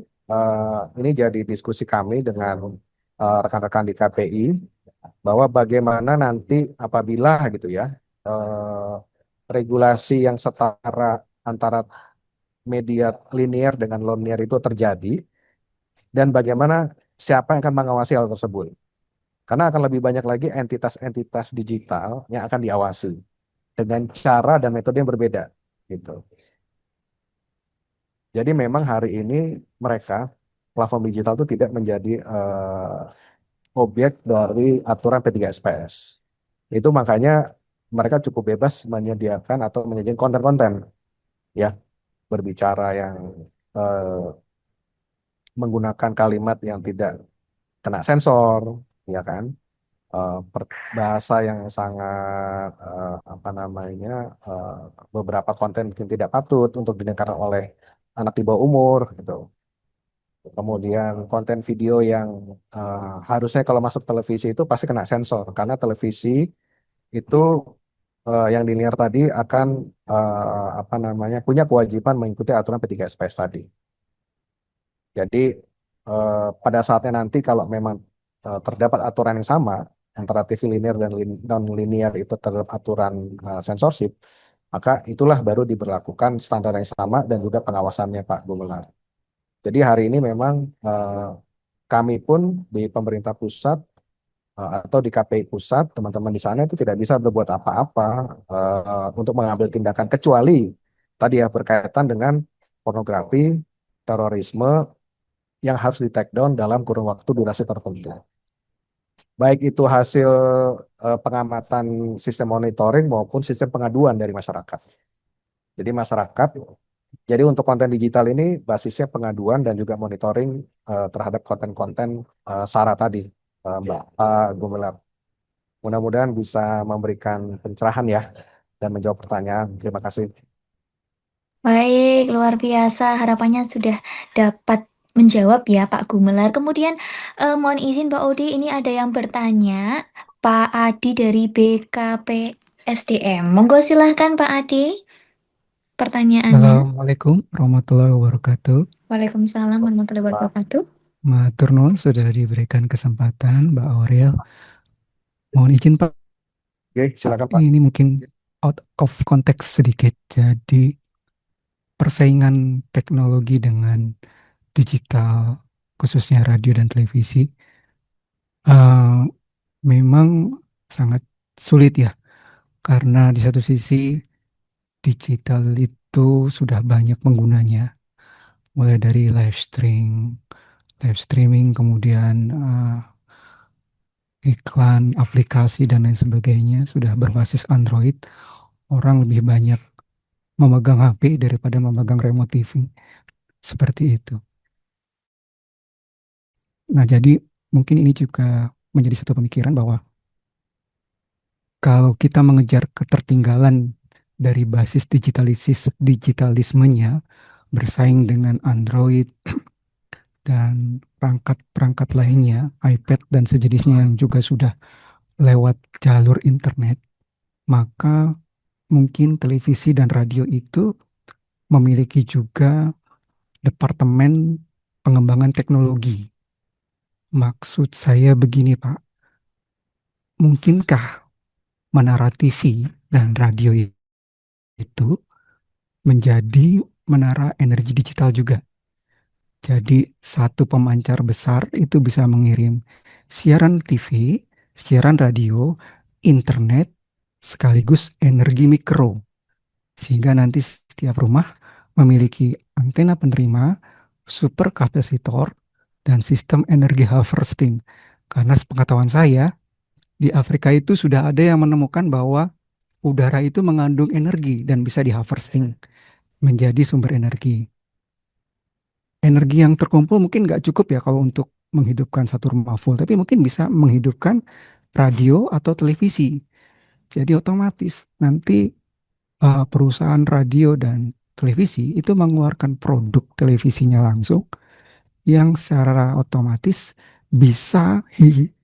ini jadi diskusi kami dengan rekan-rekan di KPI bahwa bagaimana nanti apabila gitu ya, regulasi yang setara antara media linear dengan non-linear itu terjadi, dan bagaimana siapa yang akan mengawasi hal tersebut. Karena akan lebih banyak lagi entitas-entitas digital yang akan diawasi dengan cara dan metode yang berbeda gitu. Jadi memang hari ini mereka platform digital itu tidak menjadi objek dari aturan P3SPS. Itu makanya mereka cukup bebas menyediakan atau menyajikan konten-konten ya, berbicara yang menggunakan kalimat yang tidak kena sensor, ya kan, bahasa yang sangat apa namanya, beberapa konten mungkin tidak patut untuk didengar oleh anak di bawah umur gitu. Kemudian konten video yang harusnya kalau masuk televisi itu pasti kena sensor karena televisi itu yang dilihat tadi akan apa namanya, punya kewajiban mengikuti aturan P3SPS tadi. Jadi pada saatnya nanti kalau memang terdapat aturan yang sama antara TV linear dan non-linear itu terhadap aturan censorship, maka itulah baru diberlakukan standar yang sama dan juga pengawasannya Pak Gumelar. Jadi hari ini memang kami pun di pemerintah pusat atau di KPI pusat, teman-teman di sana itu tidak bisa berbuat apa-apa untuk mengambil tindakan kecuali tadi ya berkaitan dengan pornografi, terorisme yang harus di take down dalam kurun waktu durasi tertentu. Baik itu hasil pengamatan sistem monitoring maupun sistem pengaduan dari masyarakat. Jadi masyarakat, jadi untuk konten digital ini basisnya pengaduan dan juga monitoring terhadap konten-konten SARA tadi, Mbak Gumelar. Mudah-mudahan bisa memberikan pencerahan ya dan menjawab pertanyaan. Terima kasih. Baik, luar biasa. Harapannya sudah dapat menjawab ya Pak Gumelar. Kemudian mohon izin Pak Odi, ini ada yang bertanya, Pak Adi dari BKP SDM. Monggo silahkan Pak Adi, pertanyaannya. Assalamualaikum warahmatullahi wabarakatuh. Waalaikumsalam warahmatullahi Pak. wabarakatuh. Matur nuwun sudah diberikan kesempatan Mbak Aurel. Mohon izin Pak, Oke, silakan Pak. ini mungkin out of context sedikit. Jadi persaingan teknologi dengan digital, khususnya radio dan televisi, eh, memang sangat sulit ya. Karena di satu sisi digital itu sudah banyak penggunanya, mulai dari live streaming, kemudian iklan, aplikasi, dan lain sebagainya sudah berbasis Android. Orang lebih banyak memegang HP daripada memegang remote TV. Seperti itu. Nah, jadi mungkin ini juga menjadi satu pemikiran bahwa kalau kita mengejar ketertinggalan dari basis digitalismenya, bersaing dengan Android dan perangkat-perangkat lainnya, iPad dan sejenisnya yang juga sudah lewat jalur internet, maka mungkin televisi dan radio itu memiliki juga departemen pengembangan teknologi. Maksud saya begini, Pak. Mungkinkah menara TV dan radio itu menjadi menara energi digital juga? Jadi satu pemancar besar itu bisa mengirim siaran TV, siaran radio, internet, sekaligus energi mikro. Sehingga nanti setiap rumah memiliki antena penerima, super kapasitor, dan sistem energi harvesting. Karena sepengetahuan saya, di Afrika itu sudah ada yang menemukan bahwa udara itu mengandung energi dan bisa di harvesting menjadi sumber energi. Energi yang terkumpul mungkin nggak cukup ya kalau untuk menghidupkan satu rumah full, tapi mungkin bisa menghidupkan radio atau televisi. Jadi otomatis nanti perusahaan radio dan televisi itu mengeluarkan produk televisinya langsung yang secara otomatis bisa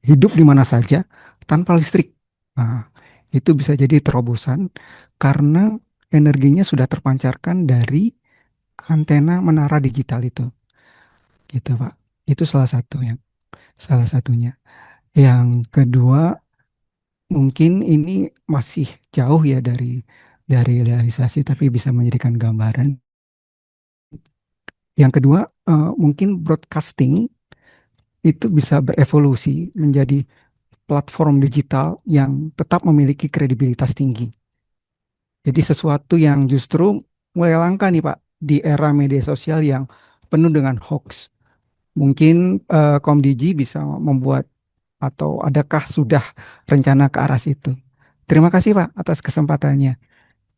hidup di mana saja tanpa listrik. Nah, itu bisa jadi terobosan karena energinya sudah terpancarkan dari antena menara digital itu. Gitu, Pak. Itu salah satunya. Yang kedua, mungkin ini masih jauh ya dari realisasi tapi bisa menjadikan gambaran. Yang kedua, mungkin broadcasting itu bisa berevolusi menjadi platform digital yang tetap memiliki kredibilitas tinggi. Jadi sesuatu yang justru mulai langka nih Pak di era media sosial yang penuh dengan hoax. Mungkin Komdigi bisa membuat atau adakah sudah rencana ke arah situ. Terima kasih Pak atas kesempatannya.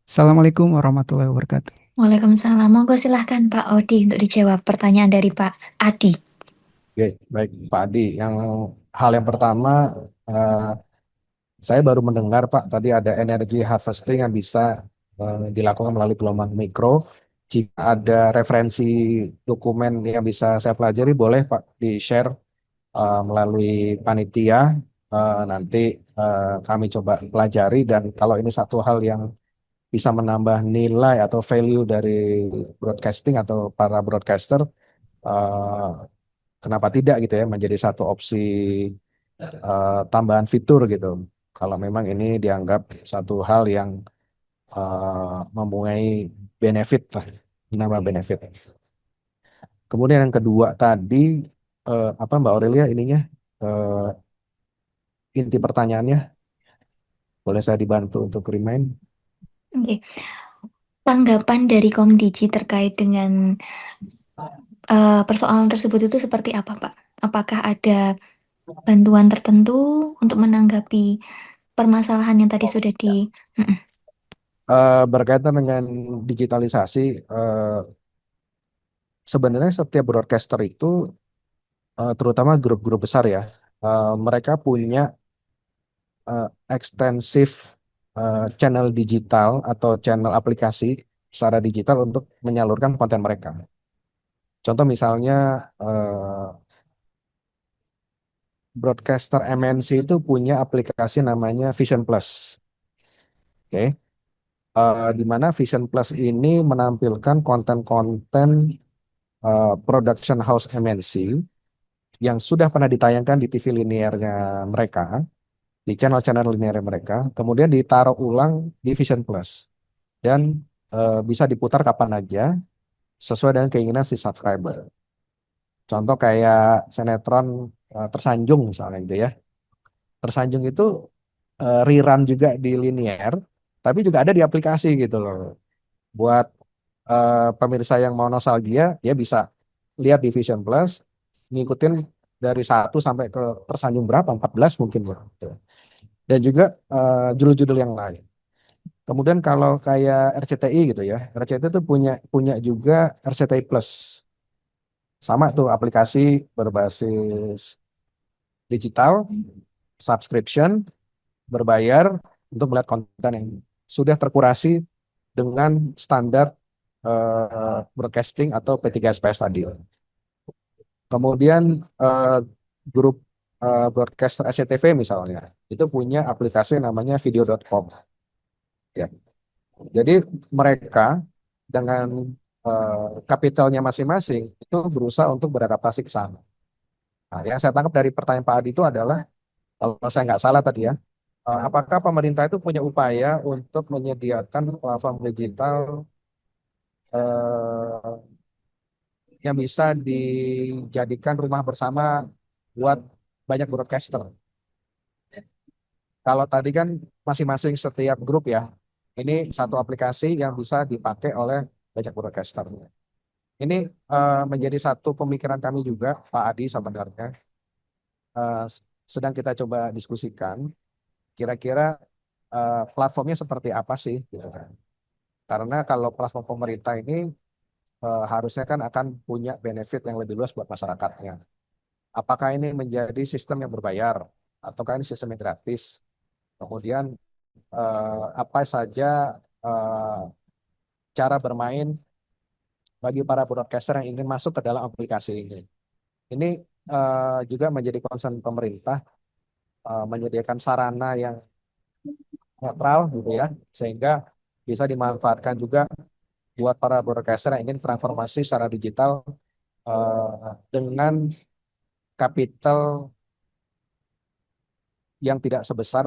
Assalamualaikum warahmatullahi wabarakatuh. Waalaikumsalam. Monggo silahkan Pak Odi untuk dijawab pertanyaan dari Pak Adi. Oke, baik Pak Adi. Hal yang pertama, saya baru mendengar Pak, tadi ada energy harvesting yang bisa dilakukan melalui gelombang mikro. Jika ada referensi dokumen yang bisa saya pelajari, boleh Pak di-share melalui panitia. Nanti kami coba pelajari, dan kalau ini satu hal yang bisa menambah nilai atau value dari broadcasting atau para broadcaster, kenapa tidak gitu ya, menjadi satu opsi tambahan fitur gitu. Kalau memang ini dianggap satu hal yang mempunyai benefit lah, menambah benefit. Kemudian yang kedua tadi, apa Mbak Aurelia ininya, inti pertanyaannya, boleh saya dibantu untuk remind? Oke. Tanggapan dari Komdigi terkait dengan persoalan tersebut itu seperti apa, Pak? Apakah ada bantuan tertentu untuk menanggapi permasalahan yang tadi sudah di... Berkaitan dengan digitalisasi, sebenarnya setiap broadcaster itu, terutama grup-grup besar ya, mereka punya ekstensif channel digital atau channel aplikasi secara digital untuk menyalurkan konten mereka. Contoh misalnya broadcaster MNC itu punya aplikasi namanya Vision Plus. Oke. Di mana Vision Plus ini menampilkan konten-konten production house MNC yang sudah pernah ditayangkan di TV linearnya mereka, di channel-channel linear mereka, kemudian ditaruh ulang di Vision Plus dan bisa diputar kapan aja sesuai dengan keinginan si subscriber. Contoh kayak sinetron Tersanjung misalnya gitu ya. Tersanjung itu rerun juga di linear, tapi juga ada di aplikasi gitu loh. Buat pemirsa yang mau nostalgia, dia bisa lihat di Vision Plus, ngikutin dari 1 sampai ke Tersanjung berapa, 14 mungkin gitu. Dan juga judul-judul yang lain. Kemudian kalau kayak RCTI gitu ya, RCTI itu punya punya juga RCTI Plus. Sama tuh aplikasi berbasis digital, subscription, berbayar untuk melihat konten yang sudah terkurasi dengan standar broadcasting atau P3SPS tadi. Kemudian grup broadcaster SCTV misalnya, itu punya aplikasi namanya video.com. Ya. Jadi mereka dengan kapitalnya masing-masing itu berusaha untuk beradaptasi ke sana. Nah, yang saya tangkap dari pertanyaan Pak Adi itu adalah, kalau saya nggak salah tadi ya, apakah pemerintah itu punya upaya untuk menyediakan platform digital yang bisa dijadikan rumah bersama buat banyak broadcaster. Kalau tadi kan masing-masing setiap grup ya, ini satu aplikasi yang bisa dipakai oleh banyak broadcaster. Ini menjadi satu pemikiran kami juga, Pak Adi sebenarnya. Sedang kita coba diskusikan, kira-kira platformnya seperti apa sih, gitu kan. Karena kalau platform pemerintah ini harusnya kan akan punya benefit yang lebih luas buat masyarakatnya. Apakah ini menjadi sistem yang berbayar, ataukah ini sistem yang gratis? Kemudian apa saja cara bermain bagi para broadcaster yang ingin masuk ke dalam aplikasi ini. Ini juga menjadi concern pemerintah, menyediakan sarana yang netral gitu ya, sehingga bisa dimanfaatkan juga buat para broadcaster yang ingin transformasi secara digital dengan kapital yang tidak sebesar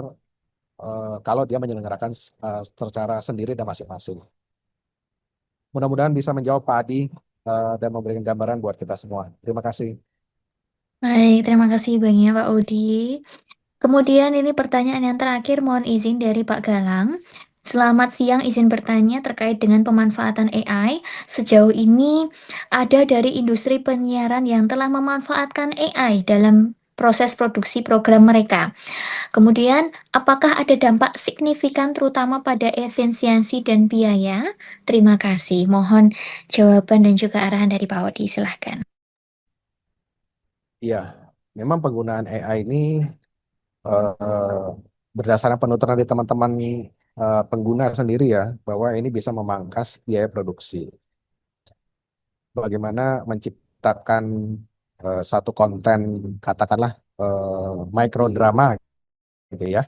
kalau dia menyelenggarakan secara sendiri dan masing-masing. Mudah-mudahan bisa menjawab Pak Adi dan memberikan gambaran buat kita semua. Terima kasih. Baik, terima kasih banyak Pak Odi. Kemudian ini pertanyaan yang terakhir, mohon izin dari Pak Galang. Selamat siang, izin bertanya terkait dengan pemanfaatan AI. Sejauh ini ada dari industri penyiaran yang telah memanfaatkan AI dalam proses produksi program mereka. Kemudian, apakah ada dampak signifikan terutama pada efisiensi dan biaya? Terima kasih. Mohon jawaban dan juga arahan dari Pak Odi, silahkan. Iya, memang penggunaan AI ini berdasarkan penuturan dari teman-teman pengguna sendiri ya, bahwa ini bisa memangkas biaya produksi. Bagaimana menciptakan satu konten, katakanlah microdrama gitu ya.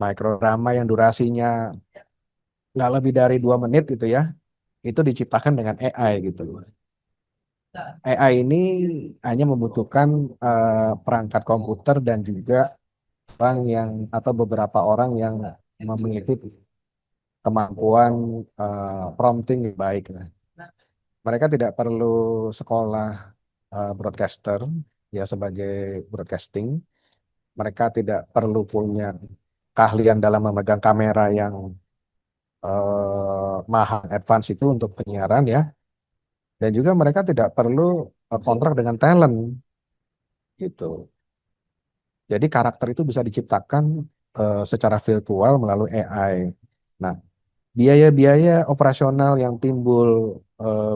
Microdrama yang durasinya nggak lebih dari 2 menit gitu ya, itu diciptakan dengan AI gitu. AI ini hanya membutuhkan perangkat komputer dan juga orang yang atau beberapa orang yang memiliki kemampuan prompting yang baik. Mereka tidak perlu sekolah broadcaster ya sebagai broadcasting. Mereka tidak perlu punya keahlian dalam memegang kamera yang mahal advance itu untuk penyiaran ya. Dan juga mereka tidak perlu kontrak dengan talent gitu. Jadi karakter itu bisa diciptakan secara virtual melalui AI. Nah, biaya-biaya operasional yang timbul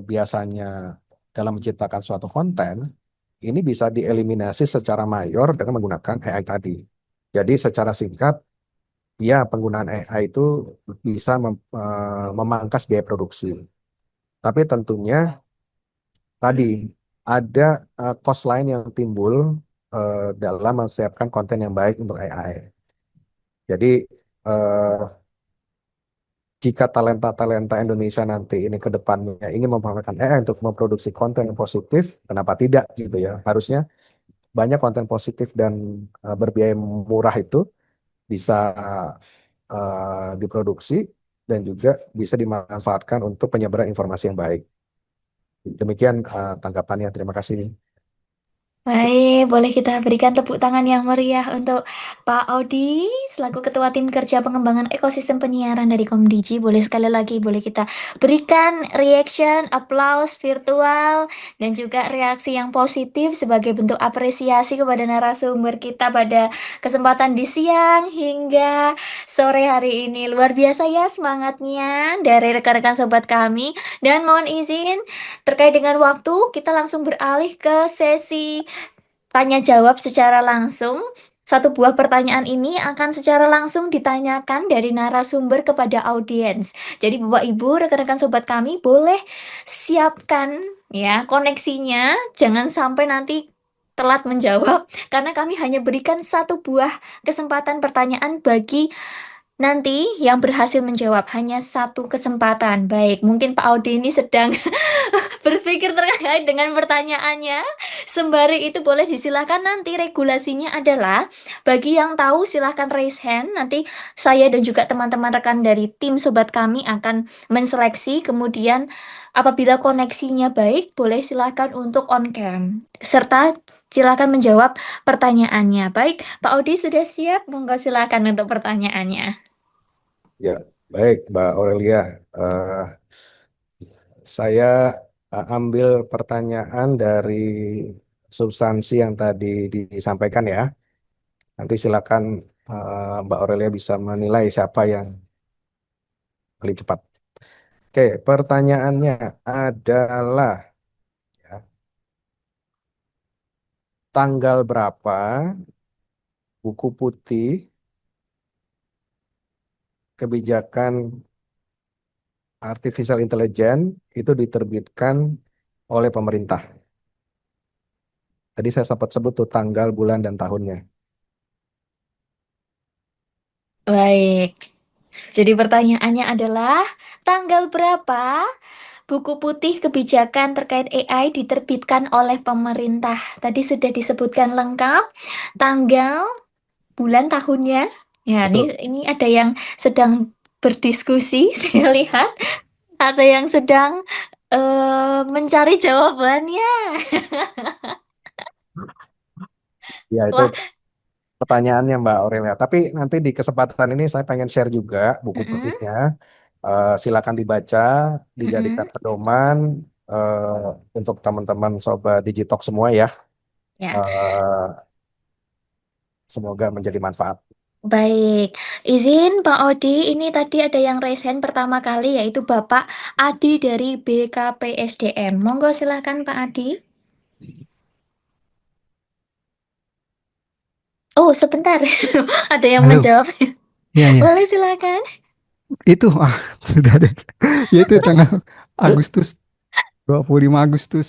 biasanya dalam menciptakan suatu konten, ini bisa dieliminasi secara mayor dengan menggunakan AI tadi. Jadi secara singkat, ya penggunaan AI itu bisa memangkas biaya produksi. Tapi tentunya tadi ada cost lain yang timbul dalam menyiapkan konten yang baik untuk AI. Jadi eh, jika talenta-talenta Indonesia nanti ini ke depannya ingin memanfaatkan AI untuk memproduksi konten yang positif, kenapa tidak gitu ya? Harusnya banyak konten positif dan berbiaya murah itu bisa diproduksi dan juga bisa dimanfaatkan untuk penyebaran informasi yang baik. Demikian tanggapannya. Terima kasih. Baik, boleh kita berikan tepuk tangan yang meriah untuk Pak Audi selaku Ketua Tim Kerja Pengembangan Ekosistem Penyiaran dari Komdiji. Boleh sekali lagi, boleh kita berikan reaction, applause virtual, dan juga reaksi yang positif sebagai bentuk apresiasi kepada narasumber kita pada kesempatan di siang hingga sore hari ini. Luar biasa ya semangatnya dari rekan-rekan sobat kami. Dan mohon izin, terkait dengan waktu, kita langsung beralih ke sesi tanya jawab secara langsung. Satu buah pertanyaan ini akan secara langsung ditanyakan dari narasumber kepada audiens. Jadi Bapak Ibu, rekan-rekan sobat kami boleh siapkan ya koneksinya, jangan sampai nanti telat menjawab karena kami hanya berikan satu buah kesempatan pertanyaan bagi nanti yang berhasil menjawab, hanya satu kesempatan. Baik, mungkin Pak Audi ini sedang berpikir terkait dengan pertanyaannya. Sembari itu boleh disilakan, nanti regulasinya adalah bagi yang tahu silahkan raise hand. Nanti saya dan juga teman-teman rekan dari tim sobat kami akan menseleksi. Kemudian apabila koneksinya baik, boleh silakan untuk on cam. Serta silakan menjawab pertanyaannya. Baik, Pak Audi sudah siap? Monggo silakan untuk pertanyaannya. Ya, baik, Mbak Aurelia. Eh, saya ambil pertanyaan dari substansi yang tadi disampaikan ya. Nanti silakan Mbak Aurelia bisa menilai siapa yang paling cepat. Oke, pertanyaannya adalah ya, tanggal berapa buku putih kebijakan artificial intelligence itu diterbitkan oleh pemerintah? Tadi saya sempat sebut tuh tanggal, bulan, dan tahunnya. Baik. Jadi pertanyaannya adalah tanggal berapa buku putih kebijakan terkait AI diterbitkan oleh pemerintah? Tadi sudah disebutkan lengkap tanggal, bulan, tahunnya. Ya, Betul. ini ada yang sedang berdiskusi, saya lihat. Ada yang sedang mencari jawabannya. Ya, itu Wah, pertanyaannya Mbak Aurelia. Tapi nanti di kesempatan ini saya pengen share juga buku mm-mm, putihnya. Silakan dibaca, dijadikan mm-mm. pedoman untuk teman-teman sobat Digitalk semua ya. Ya. Eh, Semoga menjadi manfaat. Baik, izin Pak Odi, ini tadi ada yang raise hand pertama kali yaitu Bapak Adi dari BKPSDM. Monggo silakan Pak Adi. Oh, sebentar. Ada yang Halo, menjawab. ya ya, Boleh silakan. itu sudah ada, yaitu tanggal Agustus 25 Agustus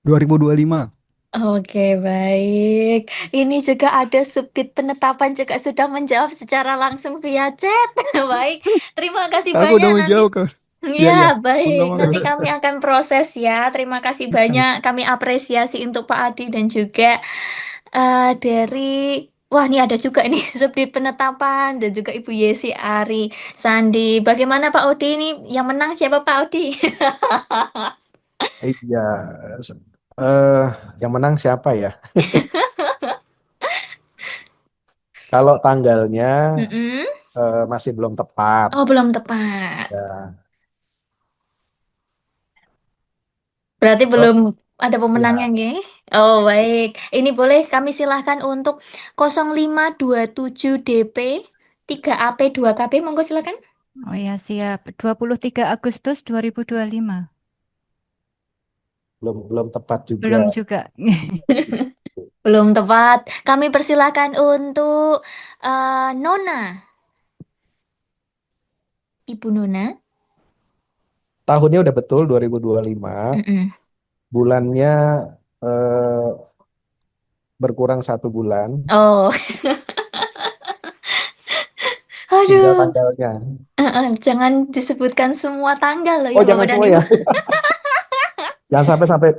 2025. Oke, baik. Ini juga ada subjek penetapan juga sudah menjawab secara langsung via chat. Baik, terima kasih Aku banyak udah nanti. menjawab kan? Ya, Ya ya, baik. monggo Nanti monggo. kami akan proses ya. Terima kasih banyak. Nice. Kami apresiasi untuk Pak Adi dan juga dari wah ini ada juga ini subdit penetapan dan juga Ibu Yesi Ari Sandi. Bagaimana Pak Odi ini yang menang siapa Pak Odi? Iya, eh, yang menang siapa ya? Kalau tanggalnya Mm-mm. masih belum tepat. Oh belum tepat. Ya, Berarti oh, belum ada pemenangnya ya, nggih? Oh baik. Ini boleh kami silahkan untuk 0527 DP 3AP 2KB. Monggo silakan. Oh ya, siap. 23 Agustus 2025. belum tepat juga. Belum juga. Belum tepat. Kami persilahkan untuk Nona. Ibu Nona. Tahunnya udah betul 2025, Mm-mm. bulannya eh, berkurang 1 bulan, Oh, tinggal aduh. tanggalnya. Jangan disebutkan semua tanggal loh Oh, ya Bapak jangan dan semua Ibu. ya.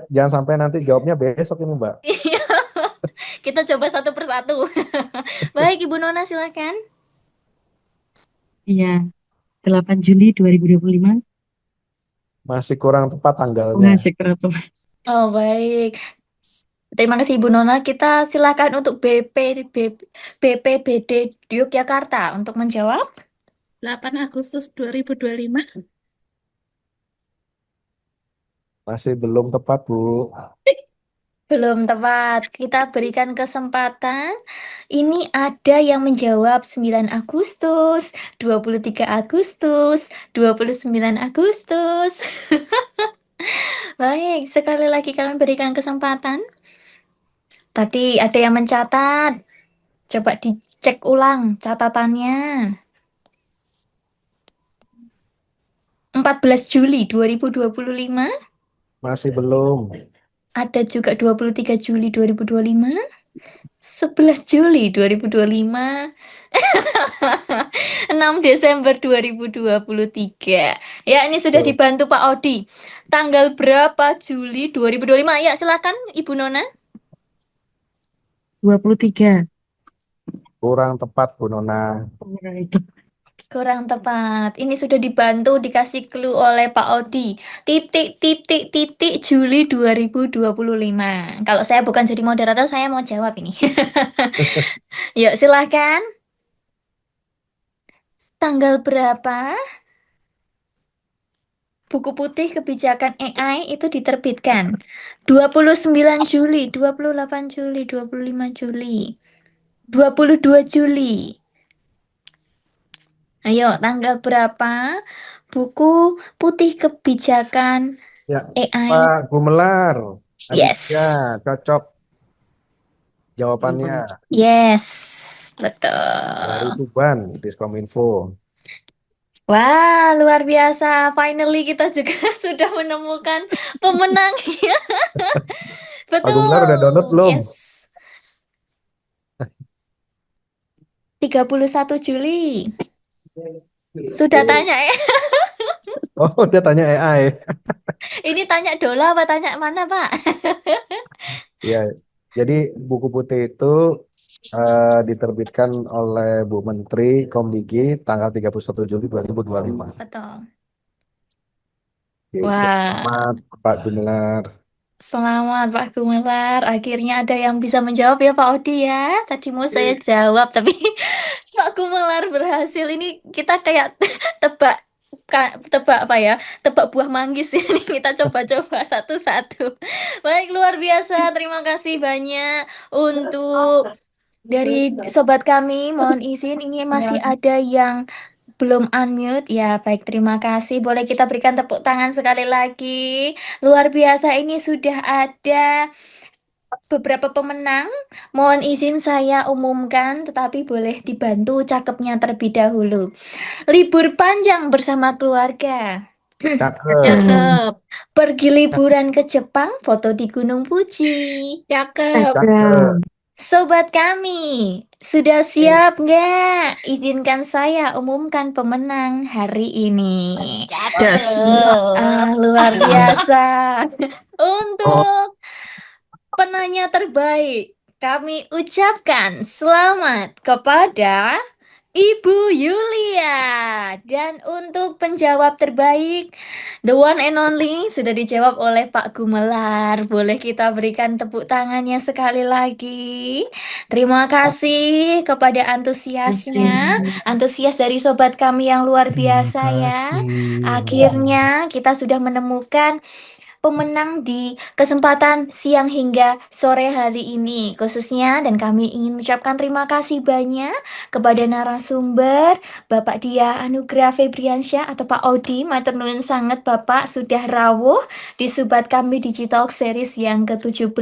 Jangan sampai nanti jawabnya besok ini, Mbak. Iya, kita coba satu persatu. Baik, Ibu Nona silakan. Iya, 8 Juli 2025. Masih kurang tepat tanggalnya. Masih keratu. Oh, baik. Terima kasih Ibu Nona. Kita silakan untuk BPBD Yogyakarta untuk menjawab. 8 Agustus 2025. Masih belum tepat, Bu. Belum tepat. Kita berikan kesempatan. Ini ada yang menjawab 9 Agustus, 23 Agustus, 29 Agustus. Baik, sekali lagi kami berikan kesempatan. Tadi ada yang mencatat. Coba dicek ulang catatannya. 14 Juli 2025. Masih belum. Ada juga 23 Juli 2025. 11 Juli 2025. 6 Desember 2023. Ya, ini sudah Tuh, dibantu Pak Odi. Tanggal berapa Juli 2025? Ya, silakan Ibu Nona. 23. kurang tepat, Bu Nona. Nah, itu. Kurang tepat. Ini sudah dibantu dikasih clue oleh Pak Odi. Titik Juli 2025. Kalau saya bukan jadi moderator, saya mau jawab ini. Yuk, silahkan. Tanggal berapa buku putih kebijakan AI itu diterbitkan? 29 Juli, 28 Juli, 25 Juli, 22 Juli. Ayo, tanggal berapa buku putih kebijakan Ya, AI? Pak Gumelar. Yes. Aditya, cocok jawabannya. Yes, Dari betul. Tuban, Diskominfo. Wah, luar biasa. Finally kita juga sudah menemukan pemenangnya. Pak Gumelar udah download Betul. belum? Yes. 31 Juli. Sudah tanya ya? Oh, udah tanya AI. Ini tanya Dola apa tanya mana, Pak? Ya, jadi buku putih itu diterbitkan oleh Bu Menteri Komdigi tanggal 31 Juli 2025. Betul. Oke, Wah, selamat Pak Gumelar. selamat Pak Gumelar. Akhirnya ada yang bisa menjawab ya Pak Odi ya. Tadi mau saya jawab tapi Pak Gumelar berhasil. Ini kita kayak tebak tebak apa ya? Tebak buah manggis ini kita coba-coba satu-satu. Baik, luar biasa. Terima kasih banyak untuk dari sobat kami. Mohon izin ini masih ada yang belum unmute. Ya, baik, terima kasih. Boleh kita berikan tepuk tangan sekali lagi. Luar biasa, ini sudah ada beberapa pemenang. Mohon izin saya umumkan, tetapi boleh dibantu cakepnya terlebih dahulu. Libur panjang bersama keluarga. Cakep. Cakep. Pergi liburan ke Jepang, foto di Gunung Fuji. Cakep. Cakep. Sobat kami, sudah siap nggak? Izinkan saya umumkan pemenang hari ini. Luar biasa. Untuk penanya terbaik, kami ucapkan selamat kepada Ibu Yulia. Dan untuk penjawab terbaik, the one and only, sudah dijawab oleh Pak Gumelar. Boleh kita berikan tepuk tangannya sekali lagi. Terima kasih kepada antusiasnya. Antusias dari sobat kami yang luar Terima biasa ya. kasih. Akhirnya kita sudah menemukan pemenang di kesempatan siang hingga sore hari ini khususnya, dan kami ingin mengucapkan terima kasih banyak kepada narasumber Bapak Dia Anugrah Febriansyah atau Pak Odi. Matur nuwun sangat Bapak sudah rawuh di Sobat Kami Digital Series yang ke-17.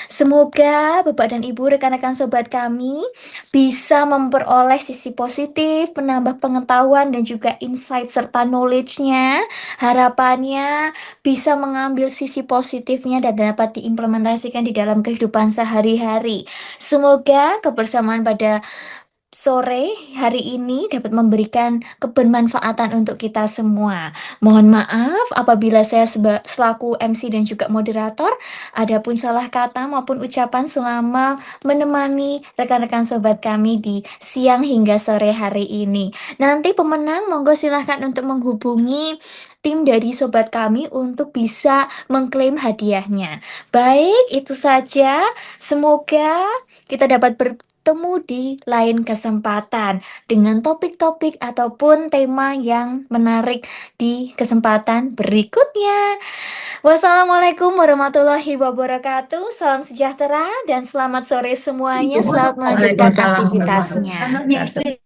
Semoga Bapak dan Ibu rekan-rekan Sobat Kami bisa memperoleh sisi positif, menambah pengetahuan dan juga insight serta knowledge-nya. Harapannya bisa mengambil sisi positifnya dan dapat diimplementasikan di dalam kehidupan sehari-hari. Semoga kebersamaan pada sore hari ini dapat memberikan kebermanfaatan untuk kita semua. Mohon maaf apabila saya selaku MC dan juga moderator ada pun salah kata maupun ucapan selama menemani rekan-rekan sobat kami di siang hingga sore hari ini. Nanti pemenang monggo silahkan untuk menghubungi tim dari sobat kami untuk bisa mengklaim hadiahnya. Baik, itu saja. Semoga kita dapat bertemu di lain kesempatan dengan topik-topik ataupun tema yang menarik di kesempatan berikutnya. Wassalamualaikum warahmatullahi wabarakatuh. Salam sejahtera dan selamat sore semuanya. Selamat melanjutkan aktivitasnya.